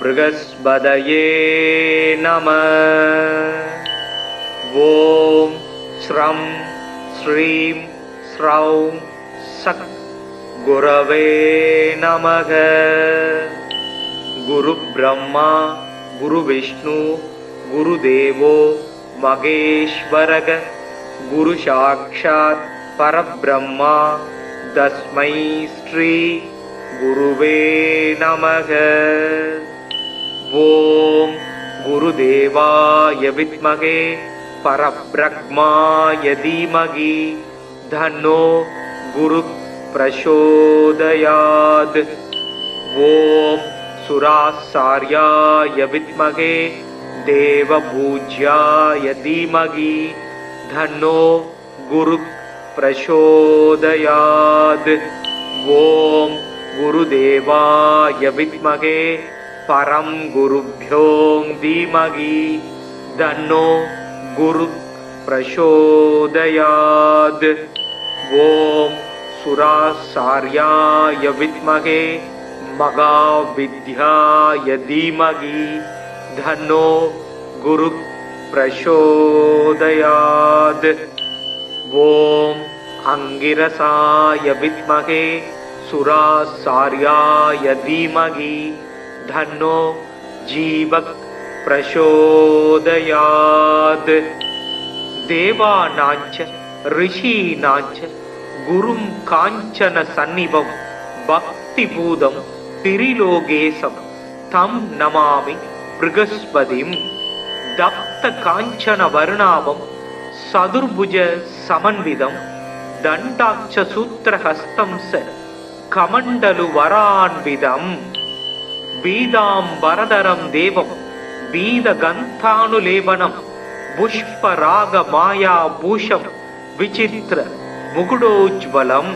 ப்ருகஸ்பதயே நம. ஓம் ஸ்ரம் ஸ்ரீம் ஸ்ரௌம் சக் குரவே நமக. குரு பிரம்மா குரு விஷ்ணு குரு தேவோ மகேஸ்வரக. குரு சாக்ஷாத் பரபிரம்மா தஸ்மை ஸ்ரீ குருவே நமக. ஓம் குருதேவாய வித்மகே பரப்ரக்மாய தீமகி தன்னோ குரு பிரசோதயாத். ஓம் சுராசார்யாய வித்மகே தேவபூஜ்யாய தீமகி தன்னோ குரு பிரசோதயாத். ஓம் குருதேவாய வித்மகே பரம் குருப்யோ தீமகி தன்னோ குரு பிரசோதயாத். ஓம் சுராசார்யாய வித்மகே மகாவித்யாய தீமகி தன்னோ குரு பிரசோதயாத். ஓம் அங்கிரசாய வித்மகே சுராசார்யாய தீமகி தன்னோ ஜீவக் பிரசோதயாத். தேவானாஞ்ச ரிஷீனாஞ்ச குரும் காஞ்சன சந்நிபம் பக்திபூதம் திரிலோகேசம் தம் நமாமி ப்ருகஸ்பதிம். தப்த காஞ்சன வருணாபம் சதுர்புஜ சமன்விதம் தண்டாட்ச சூத்திரஹஸ்தம் ச கமண்டலு வரான்விதம் பீதாம்பரதரம் தேவம் பீதகந்தானுலேபனம் புஷ்பராக மாயா பூஷம் விசித்திர முகுடோஜ்வலம்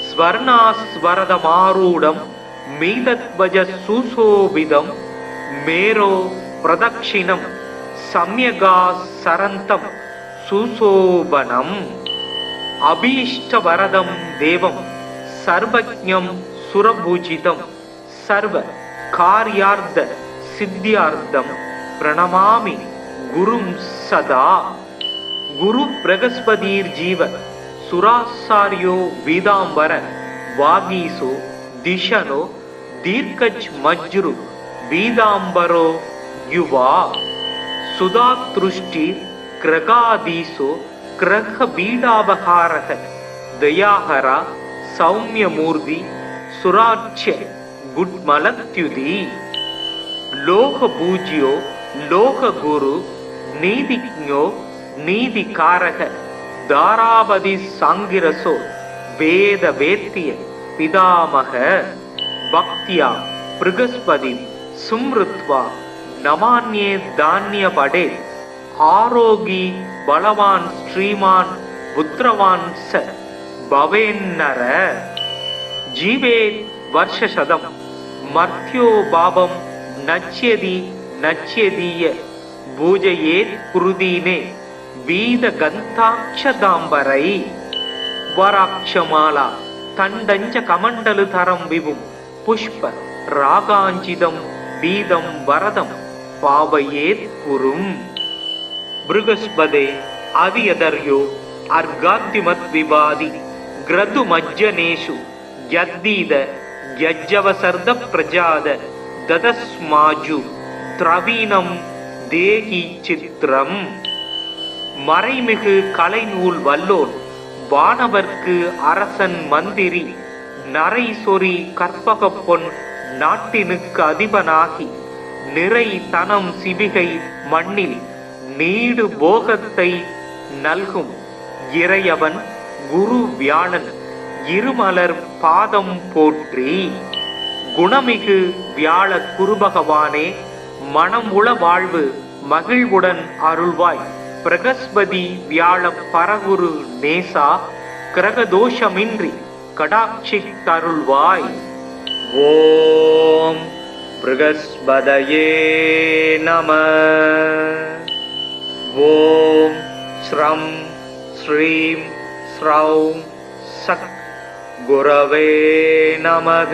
ஸ்வர்ணாஸ்வரதமாரூடம் மீதத்வஜ சுசோபிதம் மேரோ பிரதக்ஷிணம் சம்யகா சரந்தம் சுசோபனம் அபீஷ்டவரதம் தேவம் சர்வஜ்ஞம் சுரபூஜிதம் சர்வ கார்யார்த்த சித்தியார்த்தம் பிரணமாமி குரும் சதா. குரு பிரகஸ்பதீர் ஜீவ சுராசாரியோ வீதாம்பர வாகீசோ திஷனோ தீர்க்கஜ் மஜ்ரு வீதாம்பரோ யுவா சுதாத்ருஷ்டி கிரகாதீசோ கிரக பீடாபகாரக தயாஹரா சௌமியமூர்த்தி சுராட்ச குட்மலத்யுதி லோக பூஜ்யோ லோக குரு நீதிஜ்ஞோ நீதிகாரக தாராபதி சாங்கிரசோ வேத வேத்திய பிதாமக பக்தியா பிருகஸ்பதி சும்ருத்வா நமான்யே தானிய படே ஆரோகி பலவான் ஸ்ரீமான் புத்திரவான் ச பவேன்னர ஜீவே வர்ஷசதம் மர்த்யோ பாபம் நச்யதி நச்யதீய பூஜையேத் குருதீனே வீத கந்தாட்சதாம்பரை வராட்சமாலா தண்டஞ்ச கமண்டலு தரம் விபும் புஷ்ப ராகாஞ்சிதம் வீதம் வரதம் பாவையேத் குரும். பிருகஸ்பதே அதியதர்யோ அர்காத்திமத் விவாதி கிரது மஜ்ஜனேஷு யத்தீத யஜ்ஜவசர்த பிரஜாத ததஸ்மாஜு திரவீனம் தேகி சித்திரம். மறைமிகு கலைநூல் வல்லோன் வானவர்க்கு அரசன் மந்திரி நரை சொறி கற்பக பொன் நாட்டினுக்கு அதிபனாகி நிறை தனம் சிவிகை மண்ணில் நீடு போகத்தை நல்கும் இறையவன் குரு வியாழன் இருமலர் பாதம் போற்றி. குணமிகு வியாழ குருபகவானே மனம் உள வாழ்வு மகிழ்வுடன் அருள்வாய். பிரகஸ்பதி வியாழ பரகுரு நேசா கிரகதோஷமின்றி கடாட்சித்தருள்வாய். ஓம் பிருகஸ்பதயே நம. ஓம் ஸ்ரம் ஸ்ரீம் ஸ்ரௌம் சக் குரவே நமக.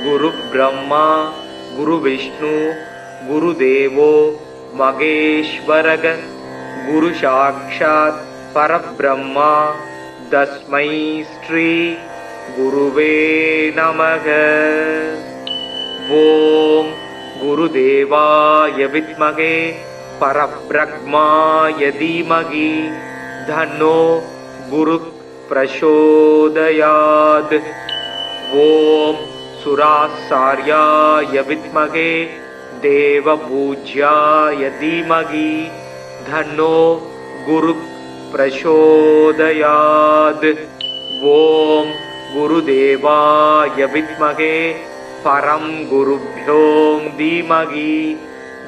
குரு பிரம்மா குரு விஷ்ணு குரு தேவோ மகேஸ்வரக குரு சாக்ஷாத் பரபிரம்மா தஸ்மை ஸ்ரீ குருவே நமக. ஓம் குருதேவாய வித்மகே பரபிரம்மாய தீமகி தன்னோ குரு பிரசோதயாத். ஓம் சுராசார்யாய வித்மகே தேவபூஜ்யாய தீமகி தன்னோ குரு பிரசோதயாத். ஓம் குருதேவாய வித்மகே பரம் குருப்யோ தீமகி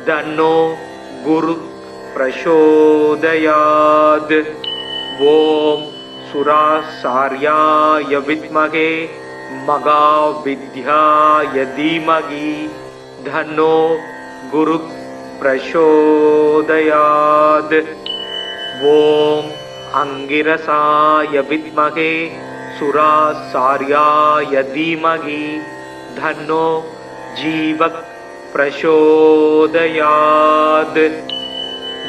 தன்னோ குரு பிரசோதயாத். ஓம் சுராசார்யாய வித்மகே மகாவித்யாய தீமகி தன்னோ குரு பிரசோதயாத். ஓம் அங்கிரசாய வித்மகே சுராசார்யாய தீமகி தன்னோ ஜீவக் பிரசோதயாத்.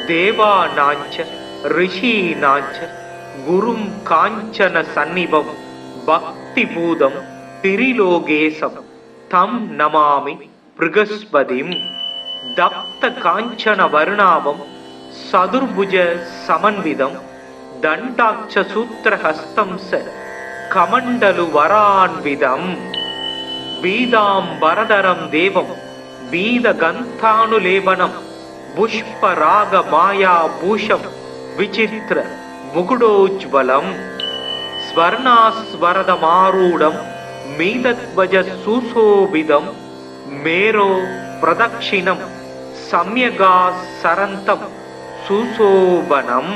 தேவானாஞ்ச ரிஷீனாஞ்ச குரும் காஞ்சன சந்நிபம் பக்தி பூதம் திரிலோகேசம் தம் நமாமி பிருகஸ்பதிம். தப்த காஞ்சன வருணாவம் சதுர்புஜ சமன்விதம் தண்டாட்ச சூத்திரஹஸ்தம் ச கமண்டலு வரான்விதம் பீதாம்பரதரம் தேவம் பீதகந்தானுலேபனம் புஷ்பராக மாயா பூஷம் விசித்திர முகுடோஜ்வலம் ஸ்வர்ணாஸ்வரதமாரூடம் மீதத்வஜ சுசோபிதம் மேரோ பிரதக்ஷிணம் சம்யகா சரந்தம் சுசோபனம்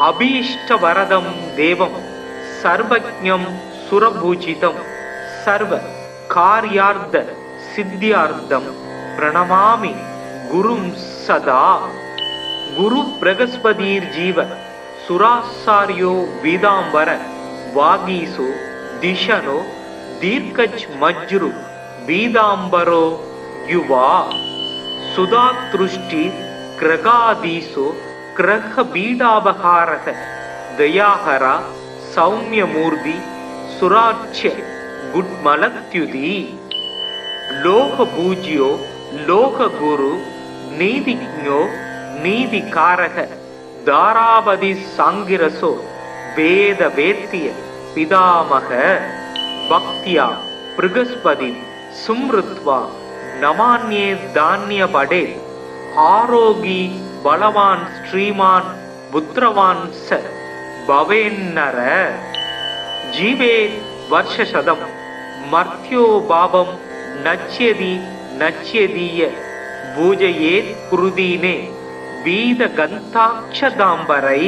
அபீஷ்டவரதம் தேவம் சர்வஜ்ஞம் சுரபூஜிதம் சர்வ கார்யார்த்த சித்தியார்த்தம் பிரணமாமி குரும் சதா. குரு பிரகஸ்பதீர் ஜீவ சுராசாரியோ வீதாம்பர வாகீசோ திஷனோ தீர்க்கஜ் மஜ்ரு வீதாம்பரோ யுவா சுதாத்ருஷ்டி கிரகாதீசோ கிரக பீடாபகாரக தயாஹரா சௌமியமூர்த்தி சுராட்சிய குட்மலத்யுதி லோக பூஜ்யோ லோக குரு நீதிஜ்ஞோ நீதிகாரக தாராபதி சாங்கிரசோ வேத வேத்திய பிதாமக பக்தியா பிருகஸ்பதி சும்ருத்வா நமான்யே தானிய படே ஆரோகி பலவான் ஸ்ரீமான் புத்திரவான் ச பவேன்னர ஜீவே வர்ஷசதம் மர்த்யோ பாபம் நச்யதி நச்யதீய பூஜையேத் குருதீனே வீத கந்தாட்சதாம்பரை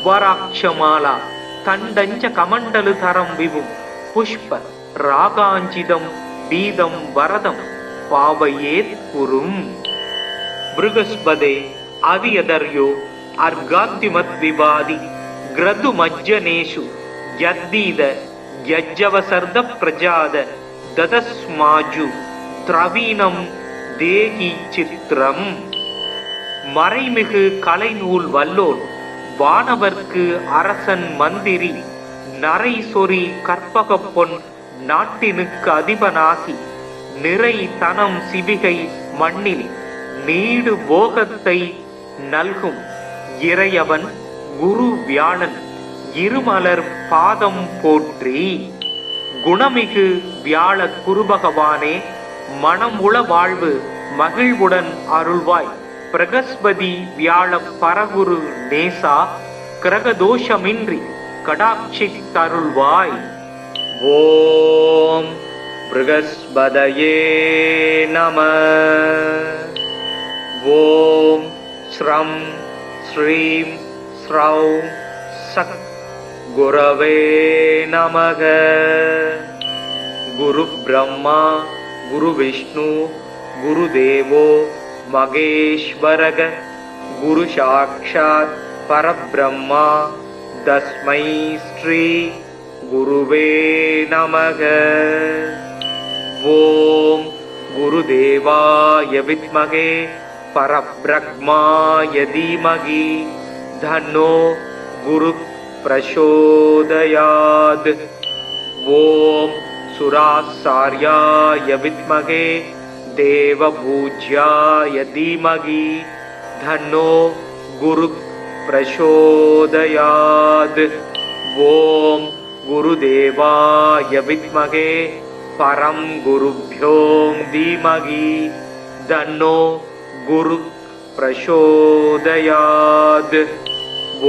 வராட்சமாலா தண்டஞ்ச கமண்டலு தரம் விபும் புஷ்ப ராகாஞ்சிதம் வீதம் வரதம் பாவையேத் குரும். பிருகஸ்பதே அதியதர்யோ அர்காத்திமத் விவாதி கிரது மஜ்ஜனேஷு யத்தீத யஜ்ஜவசர்த பிரஜாத ததஸ்மாஜு திரவீணம் தேகி சித்திரம். மறைமிகு கலைநூல் வல்லோன் வானவர்க்கு அரசன் மந்திரி நரை சொறி கற்பக பொன் நாட்டினுக்கு அதிபனாகி நிறை தனம் சிவிகை மண்ணில் நீடு போகத்தை நல்கும் இறையவன் குரு வியாழன் இருமலர் பாதம் போற்றி. குணமிகு வியாழ குருபகவானே மனமுள வாழ்வு மகிழ்வுடன் அருள்வாய். பிரகஸ்பதி வியாழ பரகுரு நேசா கிரகதோஷமின்றி கடாட்சி தருள்வாய். ஓம் பிருகஸ்பதயே நம. ஓம் ஸ்ரம் ஸ்ரீம் ஸ்ரௌம் சக் குரவே நமக. குரு பிரம்மா குரு விஷ்ணு குரு தேவோ மகேஸ்வரக குரு சாக்ஷாத் பரபிரம்மா தஸ்மை ஸ்ரீ குருவே நமக. ஓம் குருதேவாய வித்மகே பரபிரம்மாய தீமகி தன்னோ குரு பிரசோதயாத். ஓம் சுராசார்யாய வித்மகே தேவபூஜ்யாய தீமகி தன்னோ குரு பிரசோதயாத். ஓம் குருதேவாய வித்மகே பரம் குருப்யோ தீமகி தன்னோ குரு பிரசோதயாத்.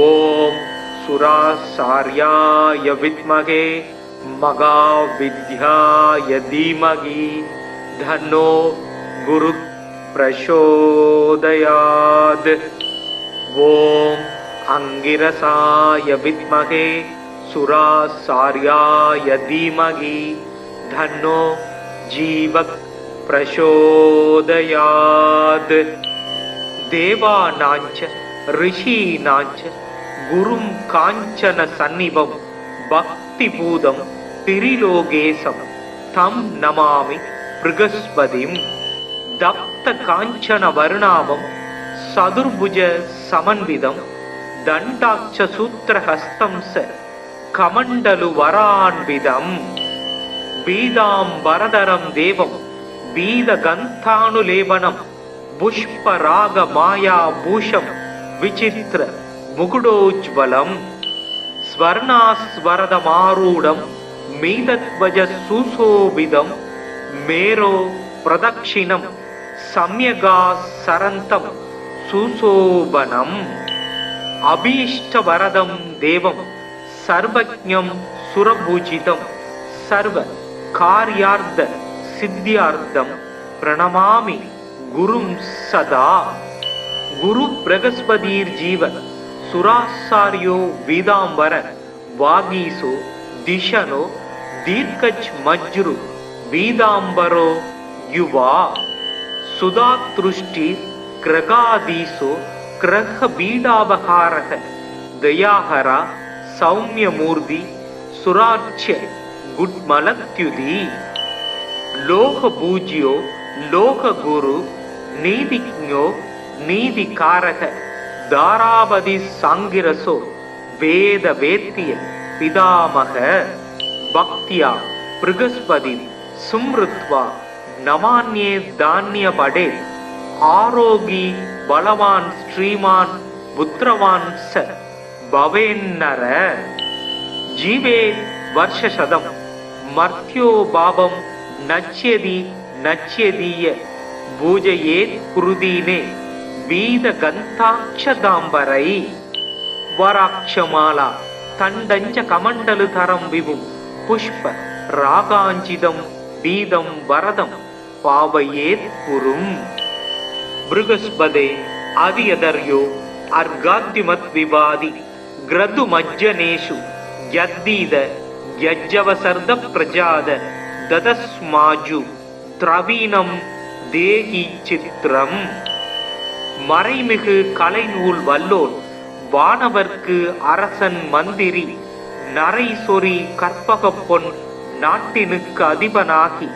ஓம் சுராசார்யாய வித்மகே மகாவித்யாய தீமகி தன்னோ குரு பிரசோதயாத். ஓம் அங்கிரசாய வித்மகே சுராசார்யாய தீமகி தன்னோ ஜீவக் பிரசோதயாத். தேவானாஞ்ச ரிஷீனாஞ்ச குரும் காஞ்சன சந்நிபம் பக்தி பூதம் திரிலோகேசம் தம் நமாமி பிருகஸ்பதிம். தப்த காஞ்சன வருணாமம் சதுர்புஜ சமன்விதம் தண்டாட்ச சூத்திரஹஸ்தம் ச கமண்டலு வரான்விதம். பீதாம்பரதரம் தேவம் பீத கந்தானுலேபனம் புஷ்பராக மாயா பூஷம் விசித்திர முகுடோஜ்வலம். ஸ்வர்ணாஸ்வரதமாரூடம் மீதத்வஜ சுசோபிதம் மேரோ பிரதக்ஷிணம் சம்யகா சரந்தம் சுசோபனம். அபீஷ்டவரதம் தேவம் सर्वज्ञं सुरभूजितं सर्व कार्यार्थ सिद्ध्यार्थं प्रणमामि गुरुं सदा। गुरु बृहस्पतिर्जीव सुरासार्यो वीदांबर वागीसो दिशनो दीर्घच मज्रु वीदांबरो युवा सुधातृष्टि ग्रगादीसो ग्रह बीडावहारः दयाहरा सौम्यमूर्ति सुरार्च्य गुड्मलत्युदी लोक पूज्यो लोक गुरु नीतिज्ञो नीतिकारक दारावधि सांगिरसो वेद वेत्य पितामह भक्त्या बृहस्पति सुमृत्वा नमान्ये धान्य पडे आरोगी बलवान श्रीमान पुत्रवान स भवेन्नर जीवे वर्षशतम मर्त्यो भावम नच्यति नच्यदीय पूजयेत् कुरुदीने वीद गन्ताक्षदाम्बरै वराक्षमाला तण्डञ्च कमण्डलु तरं विभुं पुष्प रागाञ्चितं वीदं वरदं पावयेत् पुरुं बृहस्पते आदियदर्यो अर्घाद्युमद्विवादि ग्रदुमज्जनेषु यद्दीद यज्जवसर्द प्रजाद ददस्माजु திரவீனம் தேகி சித்திரம் மறைமிகு கலைநூல் வல்லோன் வானவர்க்கு அரசன் மந்திரி நரை சொறி கற்பக பொன் நாட்டினுக்கு அதிபனாகி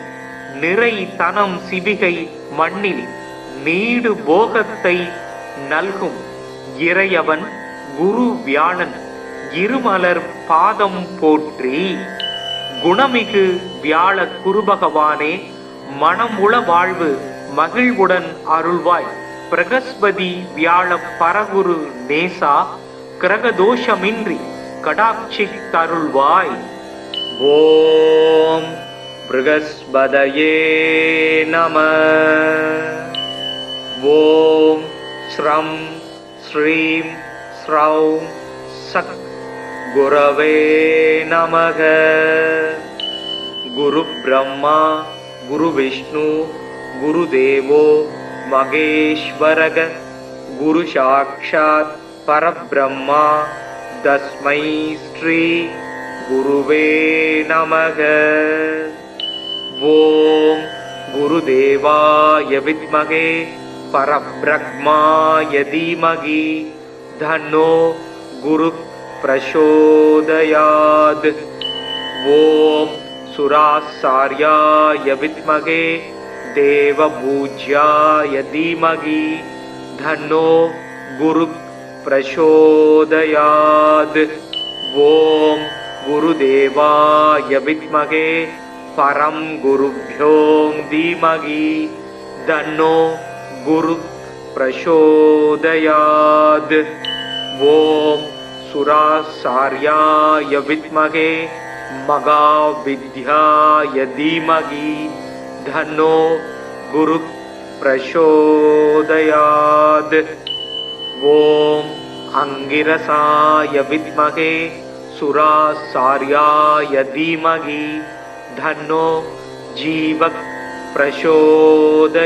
நிறை தனம் சிவிகை மண்ணில் நீடு போகத்தை நல்கும் இறையவன் குரு வியாழன் இருமலர் பாதம் போற்றி. குணமிகு வியாழ குருபகவானே மனமுள வாழ்வு மகிழ்வுடன் அருள்வாய். பிரகஸ்பதி வியாழ பரகுரு நேசா கிரகதோஷமின்றி கடாட்சி தருள்வாய். ஓம் ப்ருகஸ்பதயே நம. ஓம் ஸ்ரம் ஸ்ரீம் ஸ்ரௌம் சக் குரவே நமக. குரு பிரம்மா குரு விஷ்ணு குரு தேவோ மகேஸ்வரக. குரு சாக்ஷாத் பரபிரம்மா தஸ்மை ஸ்ரீ குருவே நமக. ஓம் குருதேவாய வித்மகே பரபிரம்மாய தீமகி தன்னோ குரு பிரசோதயாத். ஓம் சுராசார்யாய வித்மகே தேவபூஜ்யாய தீமகி தன்னோ குரு பிரசோதயாத். ஓம் குருதேவாய வித்மகே பரம் குருப்யோ தீமகி தன்னோ குரு பிரசோதயாத். ஓம் சுராசார்யாய வித்மகே மகாவித்யாய தீமகி தன்னோ குரு பிரசோதயாத். ஓம் அங்கிரசாய வித்மகே சுராசார்யாய தீமகி தன்னோ ஜீவக் பிரசோதயாத்.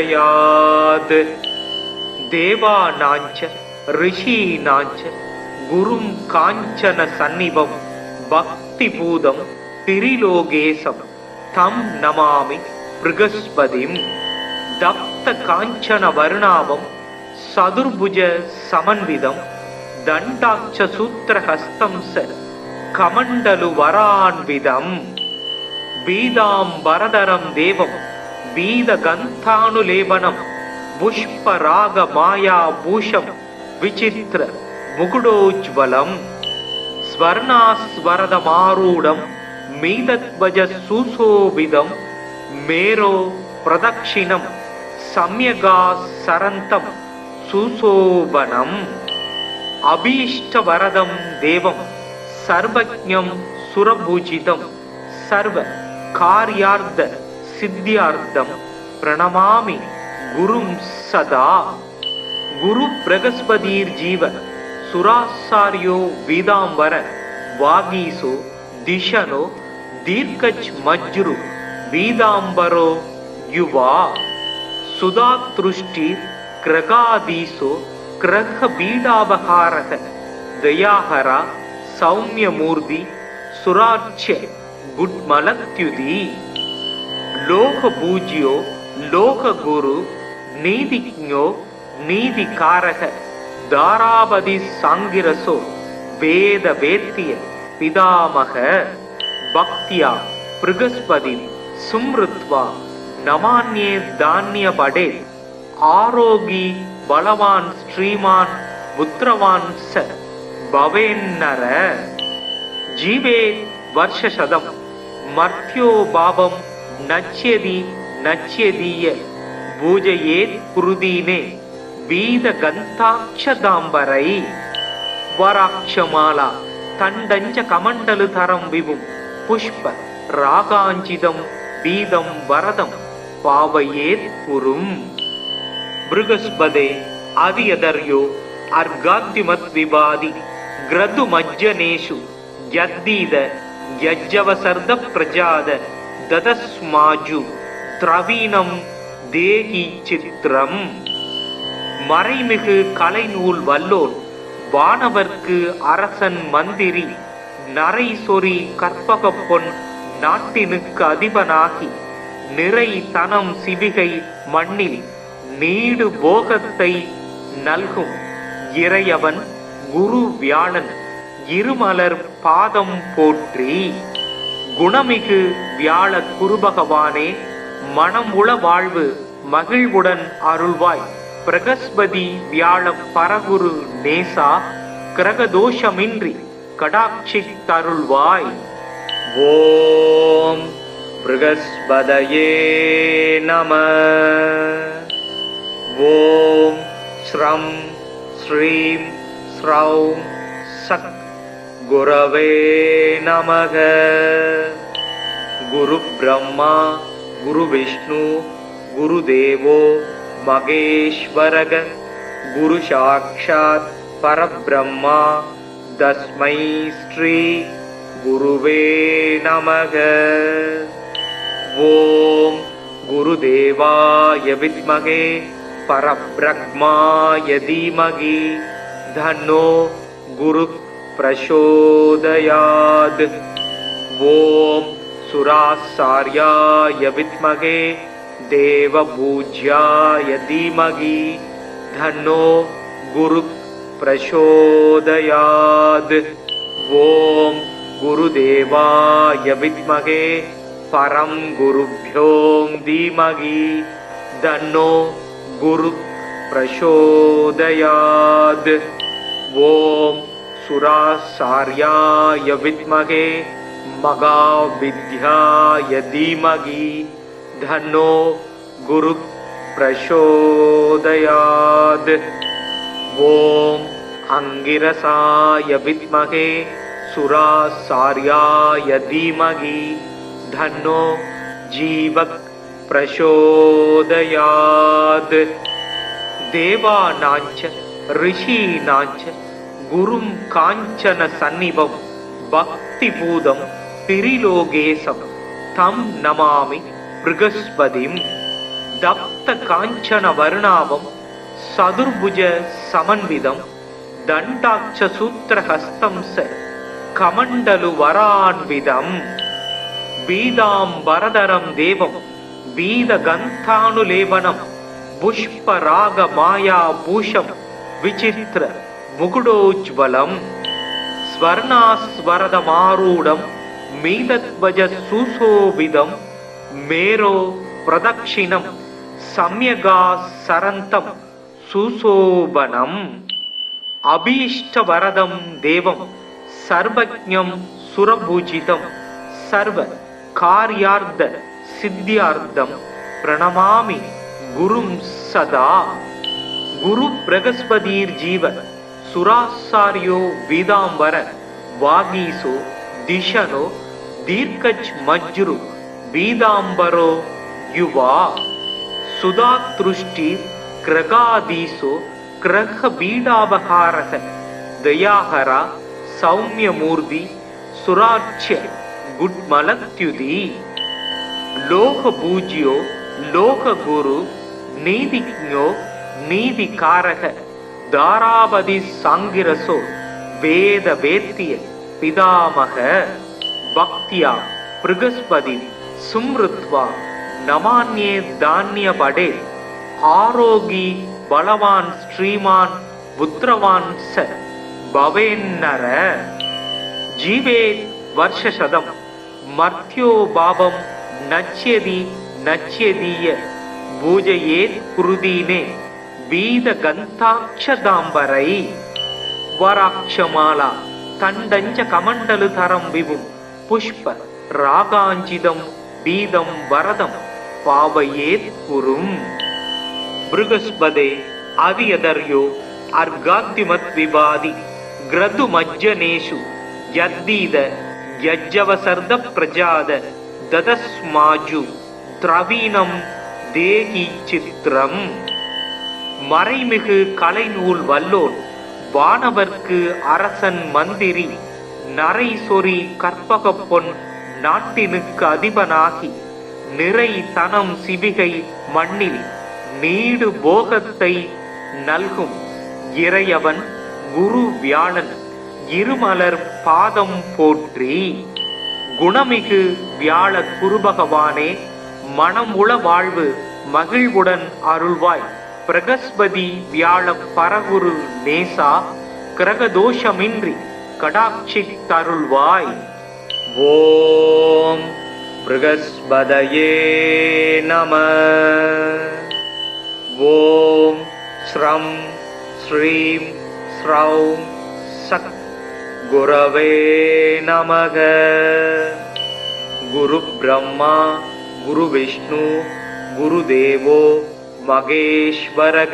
தேவானாஞ்ச ரிஷீனாஞ்ச குரும் காஞ்சன சந்நிபம் பக்தி பூதம் திரிலோகேசம் தம் நமாமி ப்ருகஸ்பதிம். தப்த காஞ்சன வர்ணாவம் சதுர்புஜ சமன்விதம் தண்டாட்ச சூத்திரஹஸ்தம் ச கமண்டலு வரான்விதம். பீதாம்பரதரம் தேவம் பீத கந்தானுலேபனம் புஷ்பராக மாயா பூஷம் விசித்திர முகுடோஜ்வலம். ஸ்வர்ணாஸ்வரதமாரூடம் மீதத்வஜ சுசோபிதம் மேரோ பிரதக்ஷிணம் சம்யகா சரந்தம் சுசோபனம். அபீஷ்டவரதம் தேவம் சர்வஜ்ஞம் சுரபூஜிதம் சர்வ கார்யார்த்த சித்தியார்த்தம் பிரணமாமி குரும் சதா. குரு பிரகஸ்பதிர் ஜீவ சுராசாரியோ வீதாம்பர वागीसो दिशनो दीर्घच मज्रु पीताम्बरो युवा सुधातृष्टि ग्रगादीसो ग्रह बीडापहारः दयाहरा सौम्यमूर्ति सुराच्य गुड्मलत्युदी लोक पूज्यो लोक गुरु नीतिज्ञो नीतिकारः दारापति सांगिरसो वेद वेत्य पितामह भक्त्या बृहस्पति सुमृत्वा नमान्ये धान्य पडे आरोगी बलवान श्रीमान पुत्रवान स भवेन्नर जीवे वर्षशतम मर्त्यो पापम नच्यति नच्यदीय पूजयेत् पुरुदीने वीद गन्ताक्षदाम्बरै वराक्षमाला तण्डञ्च कमण्डलुतरं विभुं पुष्प रागाञ्चितं बीदं वरदं पावयेत् पुरुं बृहस्पते अवियदर्यो अर्गाद्युमद्विवादि ग्रदुमज्जनेषु यद्दीद यज्जवसर्द प्रजाद ददस्माजु द्रवीणं தேகி சித்திரம் மறைமிகு கலைநூல் வல்லோன் வானவர்க்கு அரசன் மந்திரி நரை சொறி கற்பக பொன் நாட்டினுக்கு அதிபனாகி நிறை தனம் சிவிகை மண்ணில் நீடு போகத்தை நல்கும் இறையவன் குரு வியாழன் இருமலர் பாதம் போற்றி குணமிகு வியாழ குருபகவானே மனம் உள வாழ்வு மகிழ்வுடன் அருள்வாய் பிரகஸ்பதி வியாழ பரகுரு நேசா கிரகதோஷமின்றி கடாட்சி தருள்வாய் ஓம் ப்ருகஸ்பதயே நம ஓம் ஸ்ரம் ஸ்ரீம் ஸ்ரௌம் சக் குரவே நமக குரு பிரம்மா गुरु विष्णु गुरुदेवो महेश्वरः गुरु साक्षात् परब्रह्मा तस्मै श्री गुरुवे नमः ओम गुरुदेवाय विद्महे परब्रह्माय धीमहि तन्नो गुरु प्रचोदयात् ओम सुराचार्याय विद्महे देवपूज्याय धीमहि तन्नो गुरु प्रचोदयात् ओम गुरुदेवाय विद्महे परम गुरुभ्यो धीमहि तन्नो गुरु प्रचोदयात् ओम सुराचार्याय विद्महे महाविद्याय धीमहि तन्नो गुरु प्रचोदयात् ओम अंगिरसाय विद्महे सुराचार्याय धीमहि तन्नो जीवक प्रचोदयात् देवानांच ऋषीणांच गुरुं कांचन सन्निभं भक्तिपूतं त्रिलोकेशं तं नमामि बृहस्पतिं दप्त कांचन वर्णाभं सदुर्भुज समन्वितं दण्डाक्ष सूत्रहस्तं स कमण्डलु वरान्वितं बीदाम्बरधरं देवं बीदगन्धानुलेपनं पुष्परागमायाभूषं विचित्र मुकुटोज्ज्वलं स्वर्णास्वरदमारूढं मीदध्वज सुशोभितं मेरो प्रदक्षिणं सम्यगासरन्तं सुशोभनम् अभीष्टवरदं देवं सर्वज्ञं सुरपूजितं सर्व कार्यार्थ सिद्ध्यार्थं प्रणमामि गुरुं सदा गुरु बृहस्पतिर्जीव सुराचार्यो वेदांबर वागीसो दिशनो दीर्घच मज्रु वेदांबरो युवा सुधातृष्टि ग्रगादीसो ग्रह बीडापहारः दयाहरा सौम्यमूर्ति सुराच्य गुड्मलत्युदी लोक पूज्यो लोक गुरु नीतिज्ञो नीतिकारक दारापति सांगिरसो वेद वेत्य पितामह भक्त्या बृहस्पति सुमृत्वा नमान्ये धान्य पडे आरोगी बलवान श्रीमान पुत्रवान स भवेन्नर जीवे वर्षशतम मर्त्यो पापम नच्यति नच्यदीय पूजयेत् कुरुदीने वीद गन्ताक्षदाम्बरै वराक्षमाला तण्डञ्च कमण्डलुधरं विभुं पुष्प रागाञ्जितं बीदं वरदं पावयेत् कुरुम् बृहस्पते अवियदर्यो अर्गाद्युमद्विवादि ग्रदुमज्जनेषु यद्दीद यज्जवसर्द प्रजाद ददस्माजु द्रवीणं தேகி சித்திரம் மறைமிகு கலைநூல் வல்லோன் வானவர்க்கு அரசன் மந்திரி நரை சொறி கற்பக பொன் நாட்டினுக்கு அதிபனாகி நிறை தனம் சிவிகை மண்ணில் நீடு போகத்தை நல்கும் இறையவன் குரு வியாழன் இருமலர் பாதம் போற்றி. குணமிகு வியாழ குருபகவானே மனம் உள வாழ்வு மகிழ்வுடன் அருள்வாய். பிரகஸ்பதி வியாழ பரகுரு நேசா கிரகதோஷமின்றி கடாட்சி தருள்வாய். ஓம் பிரகஸ்பதயே நம. ஓம் ஸ்ரம் ஸ்ரீம் ஸ்ரௌம் சத் குரவே நமக. குரு பிரம்மா குரு விஷ்ணு குரு தேவோ மகேஸ்வரக.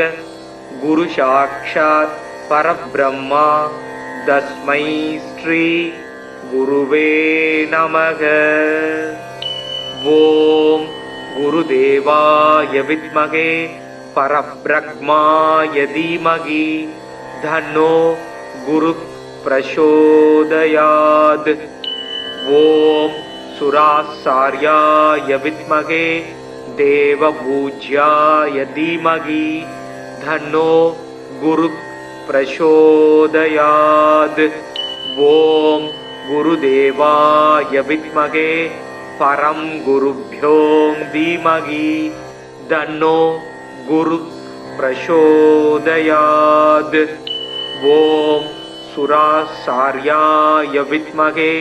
குரு சாட்சாத் பரபிரம்மா தஸ்மை ஸ்ரீ குருவே நமக. ஓம் குருதேவாய வித்மகே பரபிரம்மாய தீமகி தன்னோ குரு பிரசோதயாத். ஓம் சுராசார்யாய வித்மகே தேவபூஜ்யாய தீமகி தன்னோ குரு பிரசோதயாத். ஓம் குருதேவாய வித்மகே பரம் குருப்யோ தீமகி தன்னோ குரு பிரசோதயாத். ஓம் சுராசார்யாய வித்மகே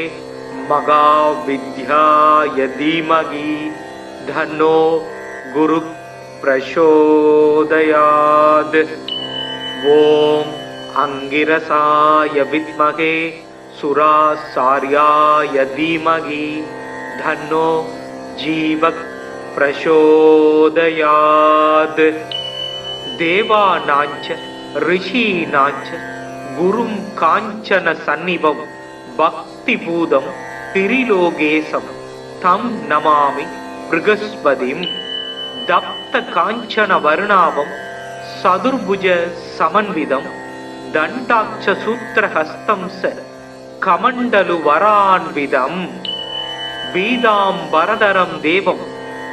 மகாவித்யாய தீமகி தன்னோ குரு பிரசோதயாத். ஓம் அங்கிரசாய வித்மகே சுராசார்யாய தீமகி தன்னோ ஜீவக் பிரசோதயாத். தேவானாஞ்ச ரிஷீனாஞ்ச குரும் காஞ்சன சந்நிபம் பக்திபூதம் திரிலோகேசம் தம் நமாமி ப்ருகஸ்பதிம். தப்த காஞ்சன வருணாவம் சதுர்புஜ சமன்விதம் தண்டாட்ச சூத்திரஹஸ்தம் ச கமண்டலு வரான்விதம். பீதாம்பரதரம் தேவம்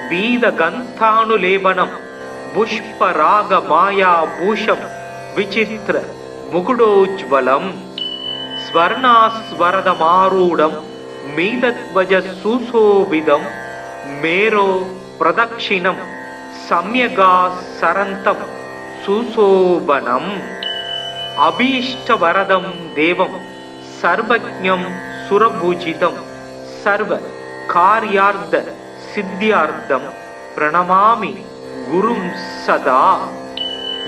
பீத கந்தானுலேபனம் புஷ்பராக மாயா பூஷம் விசித்திர முகுடோஜ்வலம். ஸ்வர்ணாஸ்வரதமாரூடம் மீதத்வஜ சுசோபிதம் மேரோ பிரதக்ஷிணம் சம்யகா சரந்தம் சுசோபனம். அபீஷ்டவரதம் தேவம் சர்வஜ்ஞம் சுரபூஜிதம் சர்வ கார்யார்த்த சித்தியார்த்தம் பிரணமாமி குரும் சதா.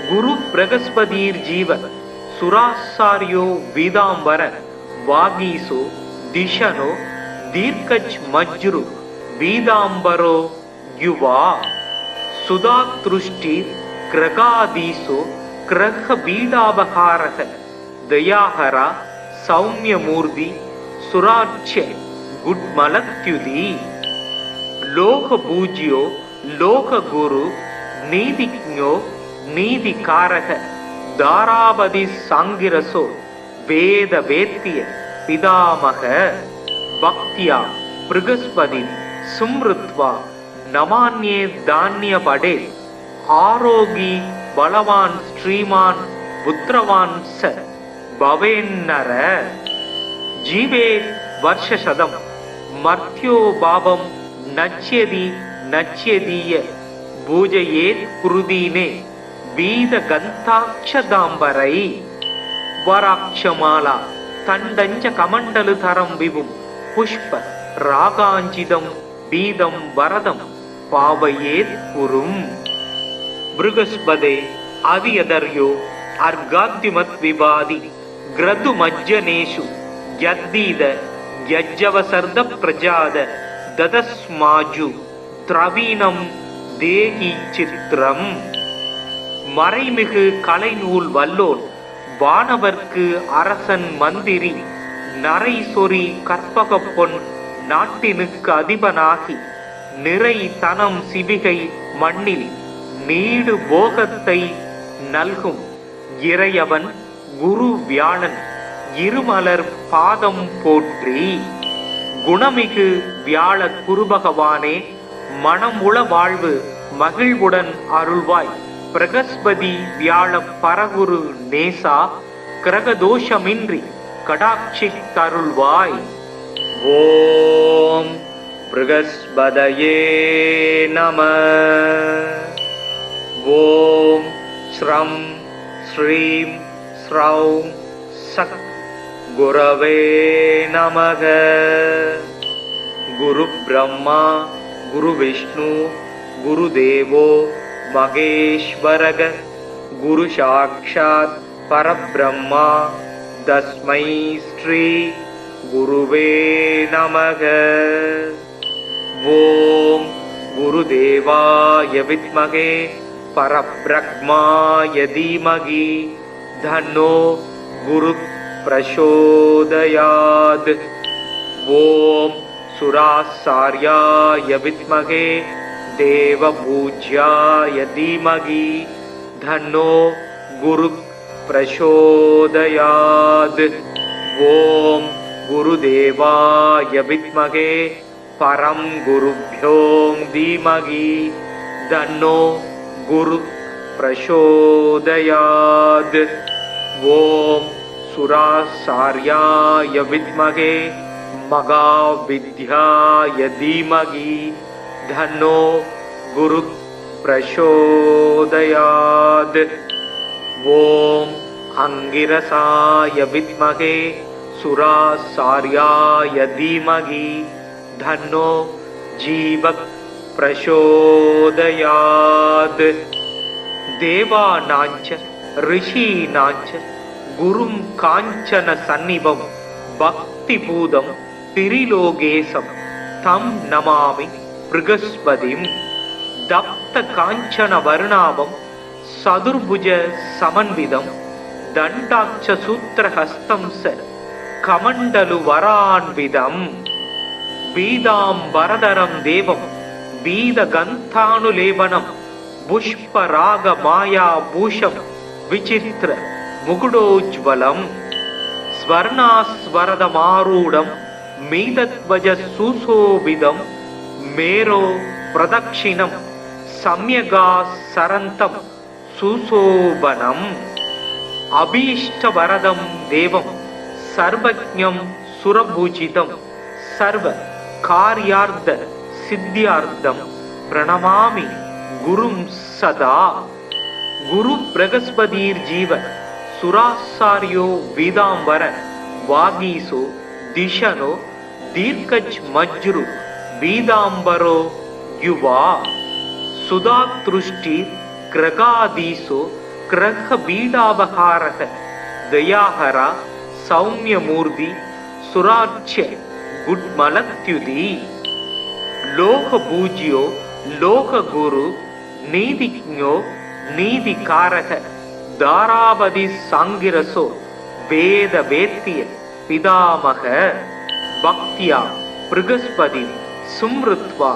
குரு பிரகஸ்பதிர் ஜீவ சுராசாரியோ வீதாம்பர வாகீசோ திஷனோ தீர்க்கஜ் மஜ்ரு வீதாம்பரோ யுவா. சுதாத்ருஷ்டி கிரகாதீசோ கிரக பீடாபகாரக தயாஹரா சௌமியமூர்த்தி சுராட்சிய குட்மலத்யுதி. லோக பூஜ்யோ லோக குரு நீதிஜ்ஞோ நீதிகாரக தாராபதி சாங்கிரசோ வேத வேத்திய பிதாமக. பக்தியா பிருகஸ்பதி சும்ருத்வா நமான்யே தானிய படே ஆரோகி பலவான் ஸ்ரீமான் புத்திரவான் ச பவேன்னர ஜீவே வருஷசதம் மர்த்யோ பாபம் நச்யதி நச்யதீய பூஜையேத் குருதீனே வீத கந்தாட்சதாம்பரை வராட்சமாலா தண்டஞ்ச கமண்டலு தரம் விபும் புஷ்ப ராகாஞ்சிதம் பீதம் வரதம் பாவையேத் குரும் பிருகஸ்பதே அதியதர்யோ அர்காத்யுமத் விவாதி கிரது மஜ்ஜனேஷு யத்தீத யஜ்ஜவசர்த பிரஜாத ததஸ்மாஜு திரவீனம் தேகி சித்திரம் மறைமிகு கலைநூல் வல்லோன் வானவர்க்கு அரசன் மந்திரி நரை சொறி கற்பக பொன் நாட்டினுக்கு அதிபனாகி நிறை தனம் சிவிகை மண்ணில் நீடு போகத்தை நல்கும் இறையவன் குரு வியாழன் இருமலர் பாதம் போற்றி. குணமிகு வியாழ குருபகவானே மனம் உள வாழ்வு மகிழ்வுடன் அருள்வாய். பிரகஸ்பதி வியாழ பரகுரு நேசா கிரகதோஷமின்றி கடாட்சி தருள்வாய். ஓம் பிரகஸ்பதயே நம. ஓம் ஸ்ரம் ஸ்ரீம் ஸ்ரௌம் சக் குரவே நமக. குரு பிரம்மா குரு விஷ்ணு குரு தேவோ மகேஸ்வரக. குரு சாக்ஷாத் பரபிரம்மா தஸ்மை ஸ்ரீ குருவே நமக. ஓம் குருதேவாய வித்மகே பரபிரம்மாய தீமகி தன்னோ குரு பிரசோதயாத். ஓம் சுராசார்யாய வித்மகே தேவபூஜ்யாய தீமகி தன்னோ குரு பிரசோதயாத். ஓம் குருதேவாய வித்மகே பரம் குருப்யோம் தீமகி தன்னோ குரு பிரசோதயாத். ஓம் சுராசார்யாய வித்மகே மகாவித்யாய தீமகி தன்னோ குரு பிரசோதயாத். ஓம் அங்கிரசாய வித்மகே சுராசார்யாய தீமகி தன்னோ ஜீவ பிரசோதயாத். தேவானாஞ்ச ரிஷீனாஞ்ச குரும் காஞ்சன சந்நிபம் பக்தி பூதம் திரிலோகேசம் தம் நமாமி பிருகஸ்பதிம். தப்த காஞ்சன வருணாபம் சதுர்புஜ சமன்விதம் தண்டாட்ச சூத்திரஹஸ்தம் ச கமண்டலு வரான்விதம். பீதாம்பரதரம் தேவம் பீத கந்தானுலேபனம் புஷ்பராக மாயா பூஷம் விசித்திர முகுடோஜ்வலம். ஸ்வர்ணாஸ்வரதமாரூடம் மீதத்வஜ சுசோபிதம் மேரோ பிரதக்ஷிணம் சம்யகா சரந்தம் சுசோபனம். அபீஷ்டவரதம் தேவம் சர்வஜ்ஞம் சுரபூஜிதம் சர்வ கார்யார்த்த சித்தியார்த்தம் பிரணமாமி குரும் சதா. குரு பிரகஸ்பதீர் ஜீவ சுராசாரியோ வீதாம்பர வாகீசோ திஷனோ தீர்க்கஜ் மஜ்ரு வீதாம்பரோ யுவா. சுதாத்ருஷ்டி கிரகாதீசோ கிரக பீடாபகாரக தயாஹரா சௌமியமூர்த்தி சுராட்சிய குட்மலத்யுதி. லோக பூஜ்யோ லோக குரு நீதிஜ்ஞோ நீதிகாரக தாராபதி சாங்கிரசோ வேத வேத்திய பிதாமக. பக்தியா பிருகஸ்பதி சும்ருத்வா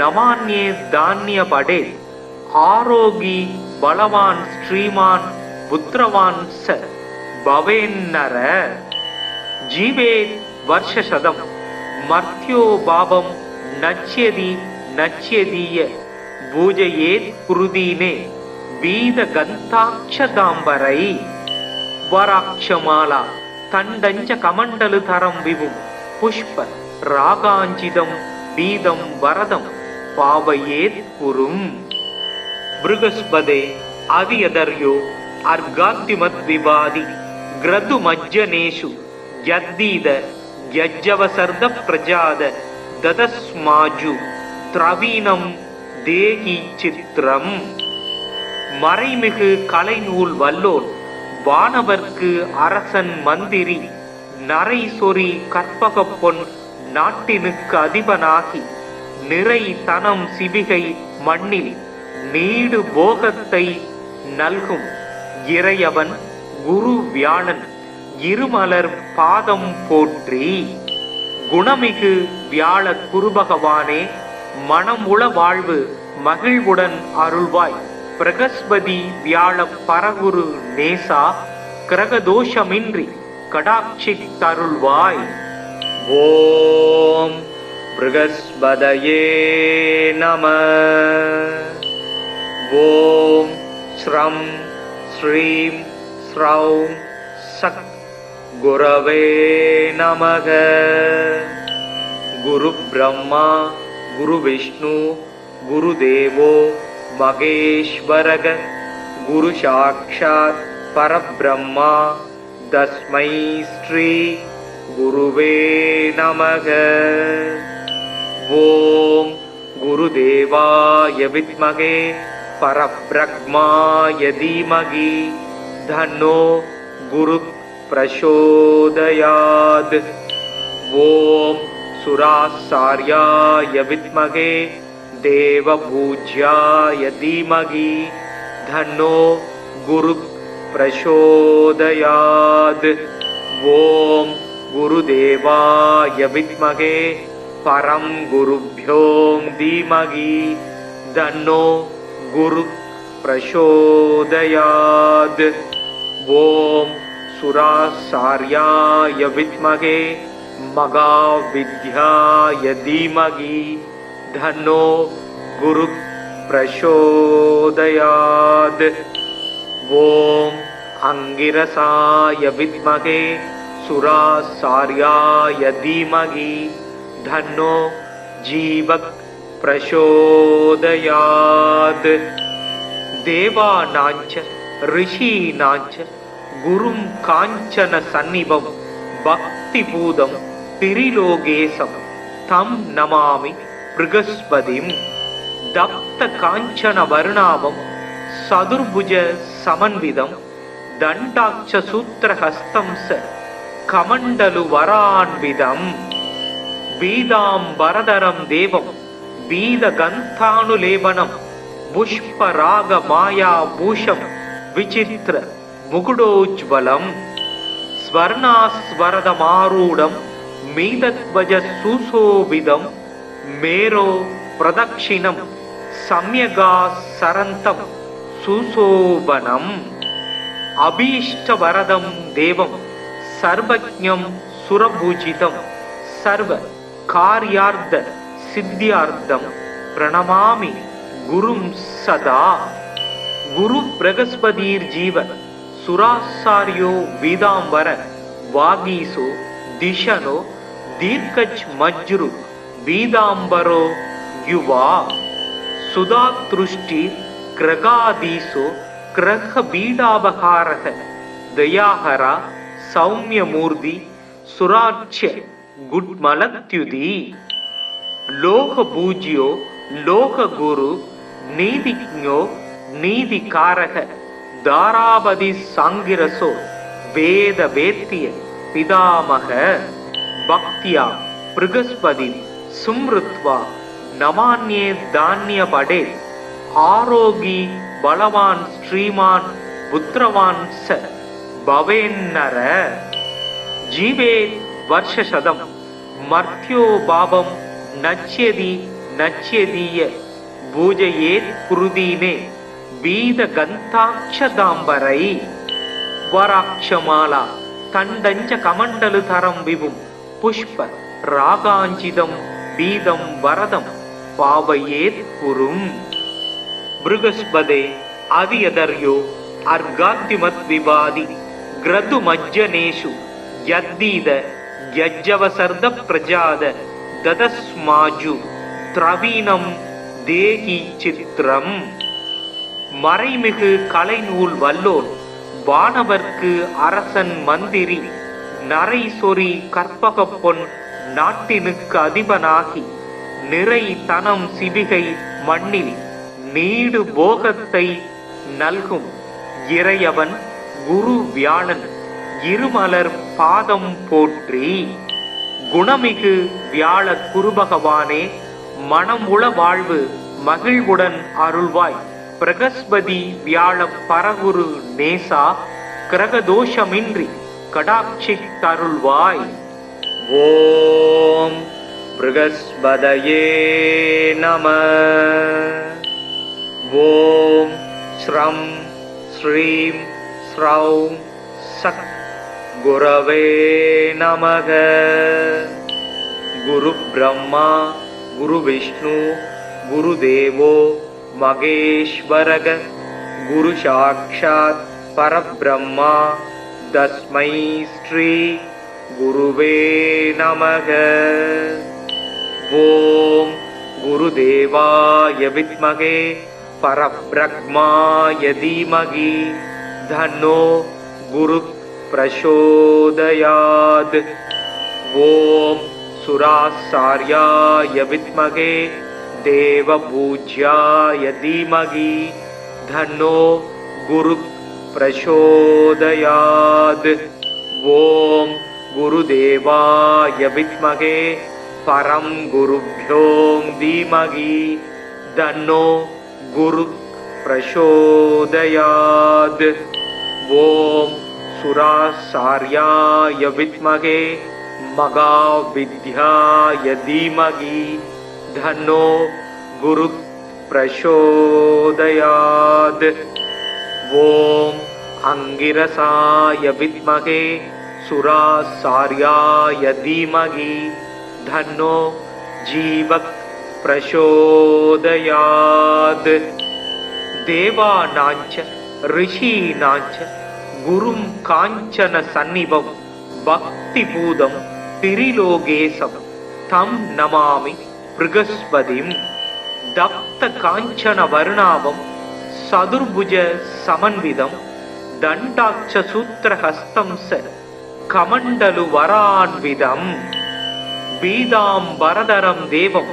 நமான்யே தானிய படே ஆரோகி பலவான் ஸ்ரீமான் புத்திரவான் ச பவேன்னர. ஜீவே வருஷசதம் மர்த்யோ பாபம் நச்யதி நச்யதீய பூஜையேத் குருதீனே வீத கந்தாட்சதாம்பரை வராட்சமாலா தண்டஞ்ச கமண்டலு தரம் விபும் புஷ்ப ராகாஞ்சிதம் பீதம் வரதம் பாவையேத் குரும். பிருகஸ்பதே அவியதர்யோ அர்காத்திமத் விவாதி கிரது மஜ்ஜனேஷு யத்தீத யஜ்ஜவசர்த பிரஜாத ததஸ்மாஜு திரவீனம் தேகி சித்திரம். மறைமிகு கலைநூல் வல்லோன் வானவர்க்கு அரசன் மந்திரி நரை சொறி கற்பக பொன் நாட்டினுக்கு அதிபனாகி நிறை தனம் சிவிகை மண்ணில் நீடு போகத்தை நல்கும் இறையவன் குரு வியாழன் இருமலர் பாதம் போற்றி. குணமிகு வியாழ குருபகவானே மனமுள வாழ்வு மகிழ்வுடன் அருள்வாய். பிரகஸ்பதி வியாழ பரகுரு நேசா கிரகதோஷமின்றி கடாட்சி தருள்வாய். ஓம் பிருகஸ்பதயே நம. ஓம் ஸ்ரம் ஸ்ரீம் ஸ்ரௌம் சக் குரவே நமக. குரு பிரம்மா குரு விஷ்ணு குரு தேவோ மகேஸ்வரக. குரு சாக்ஷாத் பரபிரம்மா தஸ்மை ஸ்ரீ குருவே நமக. ஓம் குருதேவாய வித்மகே பரப்ரக்மாய தீமகி தன்னோ குரு பிரசோதயாத். ஓம் சுராசார்யாய வித்மகே தேவபூஜ்யாய தீமகி தன்னோ குரு பிரசோதயாத். ஓம் குருதேவாய வித்மகே பரம் குருப்யோம் தீமகி தன்னோ குரு பிரசோதயாத். ஓம் சுராசார்யாய வித்மகே மகாவித்யாய தீமகி தன்னோ குரு பிரசோதயாத். ஓம் அங்கிரசாய வித்மகே சுராசார்யாய தீமகி தன்னோ ஜீவக் பிரசோதயாத். தேவானாஞ்ச ரிஷீனாஞ்ச குரும் காஞ்சன சந்நிபம் பக்தி பூதம் திரிலோகேசம் தம் நமாமி பிருகஸ்பதிம். தப்த காஞ்சன வர்ணாவம் சதுர்புஜ சமன்விதம் தண்டாட்ச சூத்திரஹஸ்தம் ச கமண்டலு வரான்விதம். பீதாம்பரதரம் தேவம் பீத கந்தானுலேபனம் புஷ்பராக மாயா பூஷம் விசித்திர முகுடோஜ்வலம். ஸ்வர்ணாஸ்வரதமாரூடம் மீதத்வஜ சுசோபிதம் மேரோ பிரதக்ஷிணம் சம்யகா சரந்தம் சுசோபனம். அபீஷ்டவரதம் தேவம் சர்வஜ்ஞம் சுரபூஜிதம் சர்வ கார்யார்த்த சித்தியார்த்தம் பிரணமாமி குரும் சதா. குரு பிரகஸ்பதீர் ஜீவ சுராசாரியோ வீதாம்பர வாகீசோ திஷனோ தீர்க்கஜ் மஜ்ரு வீதாம்பரோ யுவா. சுதாத்ருஷ்டி கிரகாதீசோ கிரக பீடாபகாரக தயாஹரா சௌமியமூர்த்தி சுராட்சிய குட்மலத்யுதி. லோக பூஜ்யோ லோக குரு நீதிஜ்ஞோ நீதிகாரக தாராபதி சாங்கிரசோ வேத வேத்திய பிதாமக. பக்தியா பிருகஸ்பதி சும்ருத்வா நமான்யே தானிய படே. ஆரோகி பலவான் ஸ்ரீமான் புத்திரவான் ச பவேன்னர. ஜீவே வர்ஷசதம் மர்த்யோ பாபம் நச்யதி நச்யதீய பூஜையேத் குருதீனே வீத கந்தாட்சதாம்பரை. வராட்சமாலா தண்டஞ்ச கமண்டலு தரம் விபும் புஷ்ப ராகாஞ்சிதம் பீதம் வரதம் பாவயேத் குரும். பிருகஸ்பதே அதியதர்யோ அர்காத்திமத் விவாதி கிரது மஜ்ஜனேஷு யத்தீத யஜ்ஜவசர்த பிரஜாத ததஸ்மாஜு திரவீனம் தேகி சித்திரம். மறைமிகு கலைநூல் வல்லோன் வானவர்க்கு அரசன் மந்திரி நரை சொறி கற்பக பொன் நாட்டினுக்கு அதிபனாகி நிறை தனம் சிவிகை மண்ணில் நீடு போகத்தை நல்கும் இறையவன் குரு வியாழன் இருமலர் பாதம் போற்றி. குணமிகு வியாழ குருபகவானே, மனமுள வாழ்வு மகிழ்வுடன் அருள்வாய். பிரகஸ்பதி வியாழ பரகுரு நேசா, கிரகதோஷமின்றி கடாட்சித்தருள்வாய். ஓம் பிருகஸ்பதயே நம. ஓம் ஸ்ரம் ஸ்ரீம் ஸ்ரௌம் சக் குரவே நமக. குரு பிரம்மா குரு விஷ்ணு குரு தேவோ மகேஸ்வரக. குரு சாக்ஷாத் பரபிரம்மா தஸ்மை ஸ்ரீ குருவே நமக. ஓம் குருதேவாய வித்மகே பரப்ரக்மாய தீமகி தன்னோ குரு பிரசோதயாத். ஓம் சுராசார்யாய வித்மகே தேவபூஜ்யாய தீமகி தன்னோ குரு பிரசோதயாத். ஓம் குருதேவாய வித்மகே பரம் குருப்யோ தீமகி தன்னோ குரு பிரசோதயாத். ஓம் சுராசார்யாய வித்மகே மகாவித்யாய தீமகி தன்னோ குரு பிரசோதயாத். ஓம் அங்கிரசாய வித்மகே சுராசார்யாய தீமகி தன்னோ ஜீவக் பிரசோதயாத். தேவானாஞ்ச ரிஷீனாஞ்ச குரும் காஞ்சன சந்நிபம் பக்தி பூதம் திரிலோகேசம் தம் நமாமி பிருகஸ்பதிம். தப்த காஞ்சன வருணாபம் சதுர்புஜ சமன்விதம் தண்டாட்ச சூத்திரஹஸ்தம் ச கமண்டலு வரான்விதம். பீதாம்பரதரம் தேவம்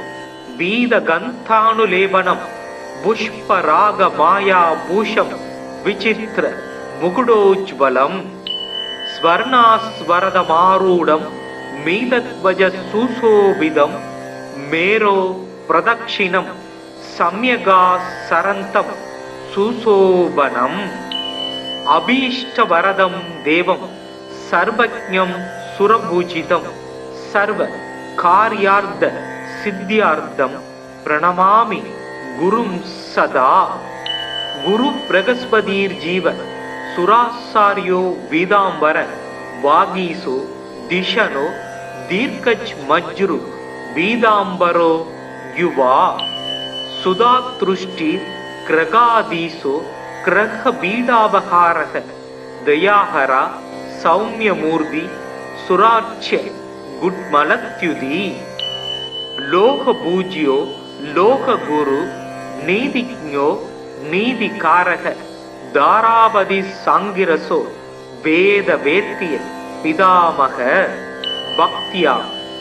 பீத கந்தானுலேபனம் புஷ்பராக மாயா பூஷம் விசித்திர முகுடோஜ்வலம். ஸ்வர்ணாஸ்வரதமாரூடம் மீதத்வஜ சுசோபிதம் மேரோ பிரதக்ஷிணம் சம்யகா சரந்தம் சுசோபனம். அபீஷ்டவரதம் தேவம் சர்வஜ்ஞம் சுரபூஜிதம் சர்வ கார்யார்த்த சித்தியார்த்தம் பிரணமாமி குரும் சதா. குரு பிரகஸ்பதீர் ஜீவ சுராசாரியோ வீதாம்பர வாகீசோ திஷனோ தீர்க்கஜ் மஜ்ரு வீதாம்பரோ யுவா. சுதாத்ருஷ்டி கிரகாதீசோ கிரக பீடாபகாரக தயாஹரா சௌமியமூர்த்தி சுராட்ச குட்மலத்யுதி. லோக பூஜ்யோ லோக குரு நீதிஜ்ஞோ நீதிகாரக தாராபதி சாங்கிரசோ வேத வேத்திய பிதாமக. பக்தியா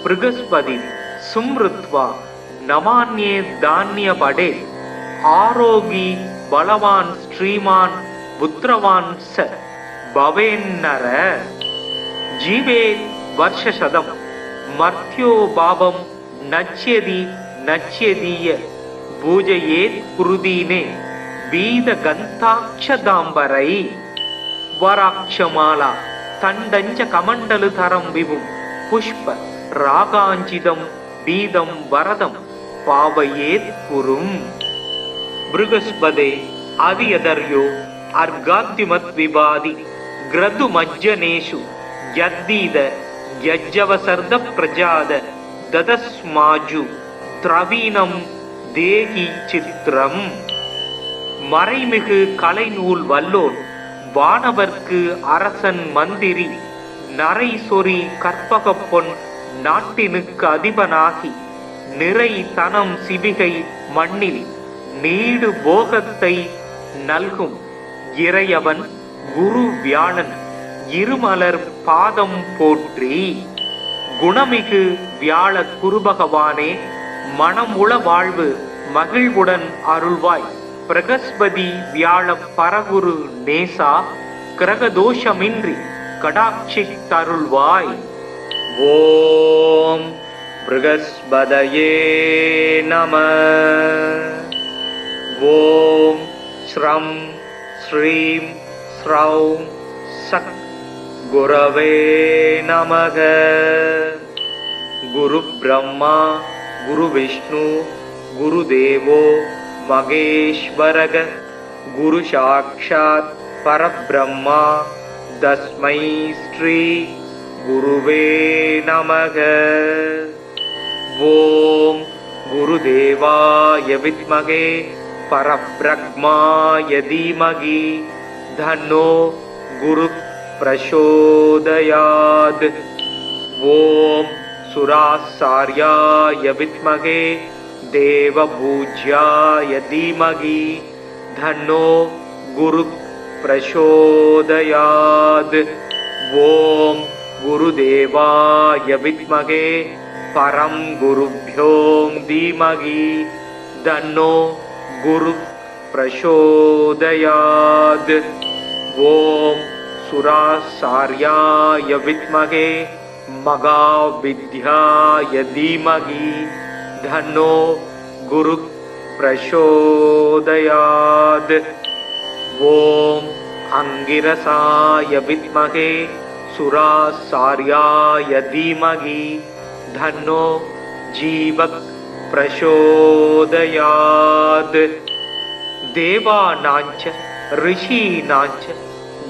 பிருகஸ்பதி சும்ருத்வா நமான்யே தானிய படே. ஆரோகி பலவான் ஸ்ரீமான் புத்திரவான் ச பவேன்னர. ஜீவே வர்ஷசதம் மர்த்யோ பாவம் நச்யதி நச்யதீய பூஜையேத் குருதீனே வீத கந்தாட்சதாம்பரை. வராட்சமாலா தண்டஞ்ச கமண்டலு தரம் விபும் புஷ்ப ராகாஞ்சிதம் பீதம் வரதம் பாவயேத் குரும். பிருகஸ்பதே அதியதர்யோ அர்காத்திமத் விவாதி கிரது மஜ்ஜனேஷு யத்தீத யஜ்ஜவசர்த பிரஜாத ததஸ்மாஜு திரவீணம் தேகி சித்திரம். மறைமிகு கலைநூல் வல்லோன் வானவர்க்கு அரசன் மந்திரி நரை சொறி கற்பகப் பொன் நாட்டினுக்கு அதிபனாகி நிறை தனம் சிவிகை மண்ணில் நீடு போகத்தை நல்கும் இறையவன் குரு வியாழன் இருமலர் பாதம் போற்றி. குணமிகு வியாழ குருபகவானே, மனமுள வாழ்வு மகிழ்வுடன் அருள்வாய். பிரகஸ்பதி வியாழ பரகுரு நேசா, கிரகதோஷமின்றி கடாட்சி தருள்வாய். ஓம் ப்ருகஸ்பதயே நம. ஓம் ஸ்ரம் ஸ்ரீம் ஸ்ரௌம் சக் குரவே நமக. குரு பிரம்மா குரு விஷ்ணு குரு தேவோ மகேஸ்வரக. குரு சாக்ஷாத் பரபிரம்மா தஸ்மை ஸ்ரீ குருவே நமக. ஓம் குருதேவாய வித்மகே பரப்ரக்மாய தீமகி தன்னோ குரு பிரசோதயாத். ஓம் சுராசார்யாய வித்மகே தேவபூஜ்யாய தீமகி தன்னோ குரு பிரசோதயாத். ஓம் குருதேவாய வித்மகே பரம் குருப்யோம் தீமகி தன்னோ குரு பிரசோதயாத். ஓம் சுராசார்யாய வித்மகே மகாவித்யாய தீமகி தன்னோ குரு பிரசோதயாத். ஓம் அங்கிரசாய வித்மகே சுராசார்யாய தீமகி தன்னோ ஜீவக் பிரசோதயாத். தேவானாஞ்ச ரிஷீனாஞ்ச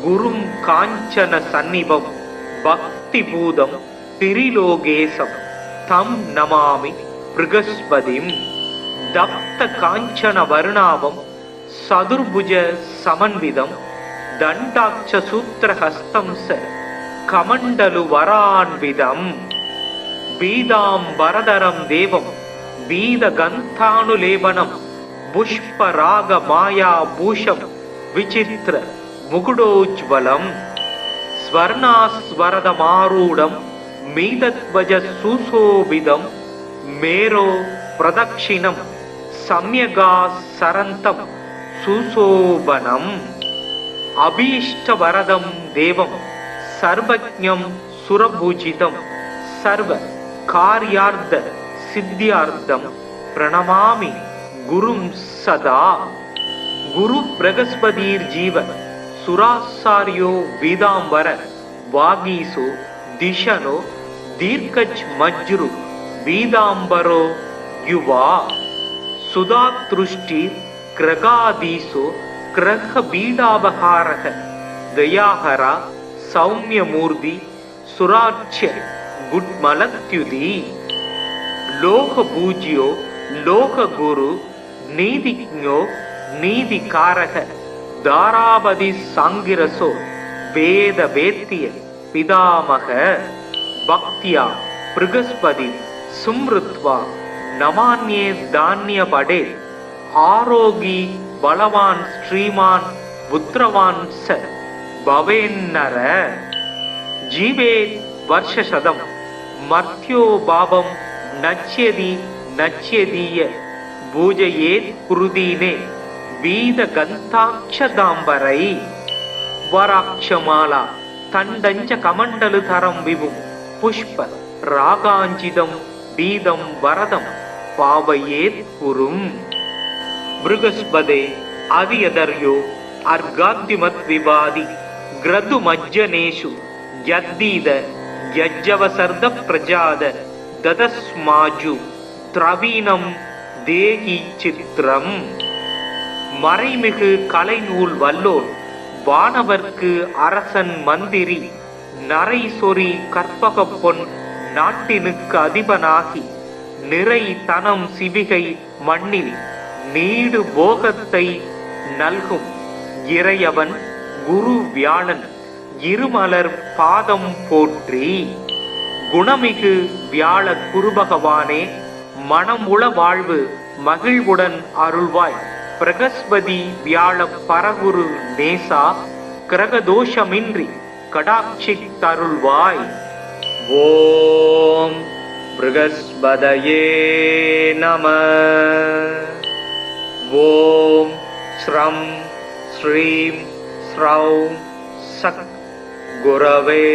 குரும் காஞ்சன சந்நிபம் பக்திபூதம் திரிலோகேசம் தம் நமாமி ப்ருகஸ்பதிம். தப்த காஞ்சன வருணாவம் சதுர்புஜ சமன்விதம் தண்டாட்ச சூத்திரஹஸ்தம் ச கமண்டலு வரான்விதம். பீதாம்பரதரம் தேவம் பீதகந்தானுலேபனம் புஷ்பராக மாயா பூஷம் விசித்திர முகுடோஜ்வலம். ஸ்வர்ணாஸ்வரதமாரூடம் மீதத்வஜ சுசோபிதம் மேரோ பிரதக்ஷிணம் சம்யகா சரந்தம் சுசோபனம். அபீஷ்டவரதம் தேவம் சர்வஜ்ஞம் சுரபூஜிதம் சர்வ கார்யார்த்த சித்தியார்த்தம் பிரணமாமி குரும் சதா. குரு பிரகஸ்பதீர் ஜீவ சுராசாரியோ வீதாம்பர வாகீசோ திஷனோ தீர்க்கஜ் மஜ்ரு வீதாம்பரோ யுவா. சுதாத்ருஷ்டி கிரகாதீசோ கிரக பீடாபகாரக தயாஹரா சௌமியமூர்த்தி சுராட்சிய குட்மலத்யுதி. லோக பூஜ்யோ லோக குரு நீதிஜ்ஞோ நீதிகாரக தாராபதி சாங்கிரசோ வேத வேத்திய பிதாமக. பக்தியா ப்ருகஸ்பதி சும்ருத்வா நமான்யே தான்ய படே. ஆரோகி பலவான் ஸ்ரீமான் புத்திரவான் ச பவேன்னர. ஜீவே வர்ஷசதம் மர்த்யோ பாவம் நச்யதி நச்யதீய பூஜையேத் குருதீனே வீத கந்தாட்சதாம்பரை. வராட்சமாலா தண்டஞ்ச கமண்டலு தரம் விபும் புஷ்ப ராகாஞ்சிதம் பீதம் வரதம் பாவையேத் குரும். ப்ருகஸ்பதே அதியதர்யோ அர்காத்திமத் விவாதி கிரது மஜ்ஜனேஷு யத்தீத யஜ்ஜவசர்த பிரஜாத ததஸ்மாஜு திரவீணம் தேகி சித்திரம். மறைமிகு கலைநூல் வல்லோன் வானவர்க்கு அரசன் மந்திரி நரை சொறி கற்பகப் பொன் நாட்டினுக்கு அதிபனாகி நிறை தனம் சிவிகை மண்ணில் நீடு போகத்தை நல்கும் இறையவன் குரு வியாழன் இருமலர் பாதம் போற்றி. குணமிகு வியாழ குருபகவானே, மனமுள வாழ்வு மகிழ்வுடன் அருள்வாய். பிரகஸ்பதி வியாழ பரகுரு நேசா, கிரகதோஷமின்றி கடாட்சித்தருள்வாய். ஓம் ப்ருகஸ்பதயே நம. ஓம் ஸ்ரம் ஸ்ரீம் ஸ்ரௌம் சக் குரவே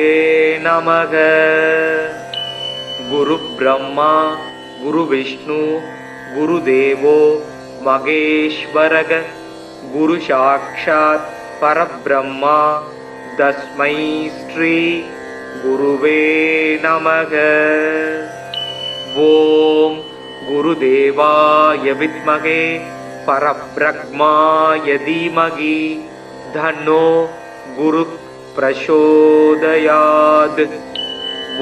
நமக. குரு பிரம்மா குரு விஷ்ணு குரு தேவோ மகேஸ்வரக. குரு சாக்ஷாத் பரபிரம்மா தஸ்மை ஸ்ரீ குருவே நமக. ஓம் குருதேவாய வித்மகே பரப்ரக்மாய தீமகி தன்னோ குரு பிரசோதயாத்.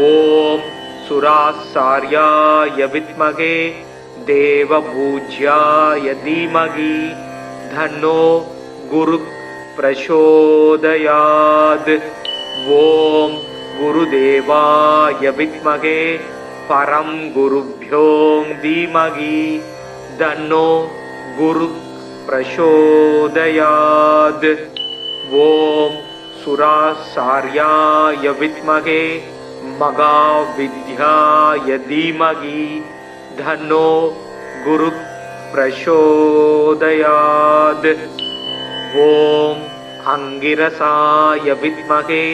ஓம் சுராசார்யாய வித்மகே தேவபூஜ்யாய தீமகி தன்னோ குரு பிரசோதயாத். ஓம் குருதேவாய வித்மகே பரம் குருப்யோ தீமகி தன்னோ குரு பிரசோதயாத். ஓம் சுராசார்யாய வித்மகே மகாவித்யாய தீமகி தன்னோ குரு பிரசோதயாத். ஓம் அங்கிரசாய வித்மகே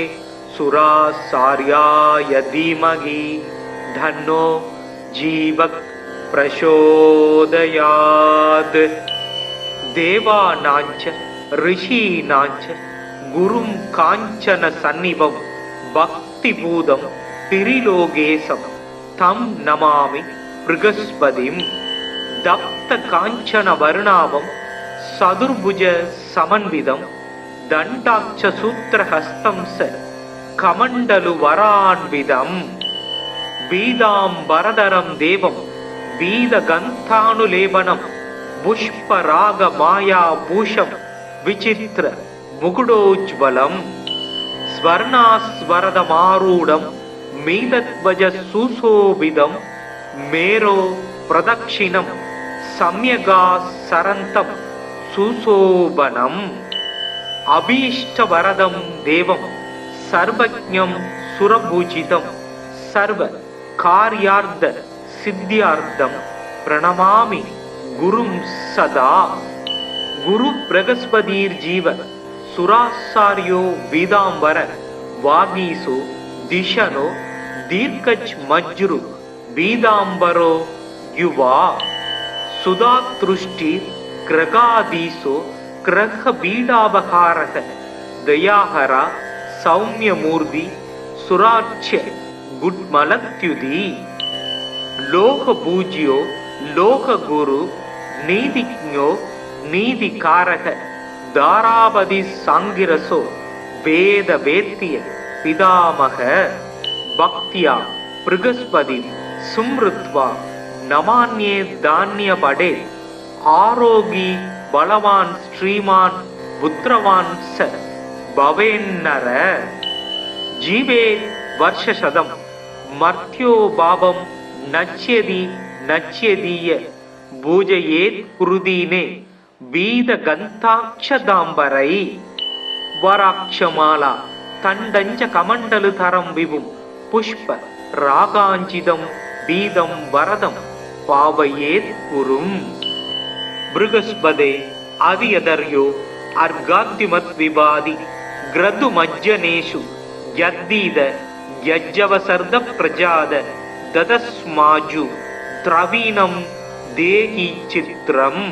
சுராசார்யாய தீமகி தன்னோ ஜீவக் பிரசோதயாத். தேவானாஞ்ச ரிஷீனாஞ்ச குரும் காஞ்சன சந்நிபம் பக்திபூதம் திரிலோகேசம் தம் நமாமி ப்ருகஸ்பதிம். தப்த காஞ்சன வருணாவம் சதுர்புஜ சமன்விதம் தண்டாட்ச சூத்திரஹஸ்தம் ச கமண்டலு வரான்விதம். பீதாம்பரதரம் தேவம் பீதகந்தானுலேபனம் புஷ்பராக மாயா பூஷம் விசித்திர முகுடோஜ்வலம். ஸ்வர்ணாஸ்வரதமாரூடம் மீதத்வஜ சுசோபிதம் மேரோ பிரதக்ஷிணம் சம்யகா சரந்தம் சுசோபனம். அபீஷ்டவரதம் தேவம் சர்வஜ்ஞம் சுரபூஜிதம் சர்வ கார்யார்த்த சித்தியார்த்தம் பிரணமாமி குரும் சதா. குரு பிரகஸ்பதிர் ஜீவ சுராசாரியோ வீதாம்பர வாகீசோ திஷனோ தீர்க்கச் மஜ்ரு வீதாம்பரோ யுவா. சுதாத்ருஷ்டி கிரகாதீசோ கிரக பீடாபகாரக தயாஹரா சௌமியமூர்த்தி சுராட்சிய குட்மலத்யுதி. லோக பூஜ்யோ லோக குரு நீதிஜ்ஞோ நீதிகாரக தாராபதி சாங்கிரசோ வேத வேத்திய பிதாமக. பக்தியா ப்ருகஸ்பதி சும்ருத்வா நமான்யே தான்ய படே. ஆரோகி பலவான் ஸ்ரீமான் புத்திரவான் ச பவேன்னர. ஜீவே வர்ஷசதம் மர்த்யோ பாபம் நச்யதி நச்யதீய பூஜையேத் குருதீனே வீத கந்தாட்சதாம்பரை. வராட்சமாலா தண்டஞ்ச கமண்டலு தரம் விபும் புஷ்ப ராகாஞ்சிதம் பீதம் வரதம் பாவையேத் குரும். ப்ருகஸ்பதே அதியதர்யோ அர்காத்திமத் விபாதி கிரது மஜ்ஜனேஷு யத்தீத யஜ்ஜவசர்த பிரஜாத ததஸ்மாஜு திரவீணம் தேகி சித்திரம்.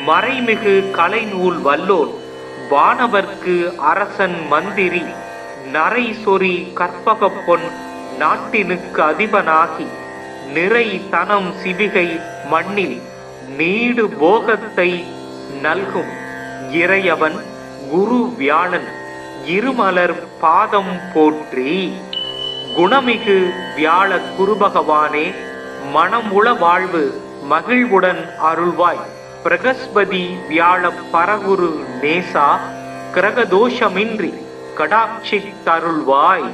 மறைமிகு கலைநூல் வல்லோர் வானவர்க்கு அரசன் மந்திரி நரை சொறி கற்பக பொன் நாட்டினுக்கு அதிபனாகி நிறை தனம் சிவிகை மண்ணில் நீடு போகத்தை நல்கும் இறையவன் குரு வியாழன் இருமலர் பாதம் போற்றி. குணமிகு வியாழ குருபகவானே, மனமுள வாழ்வு மகிழ்வுடன் அருள்வாய். பிரகஸ்பதி வியாழ பரகுரு நேசா, கிரகதோஷமின்றி கடாட்சி தருள்வாய்.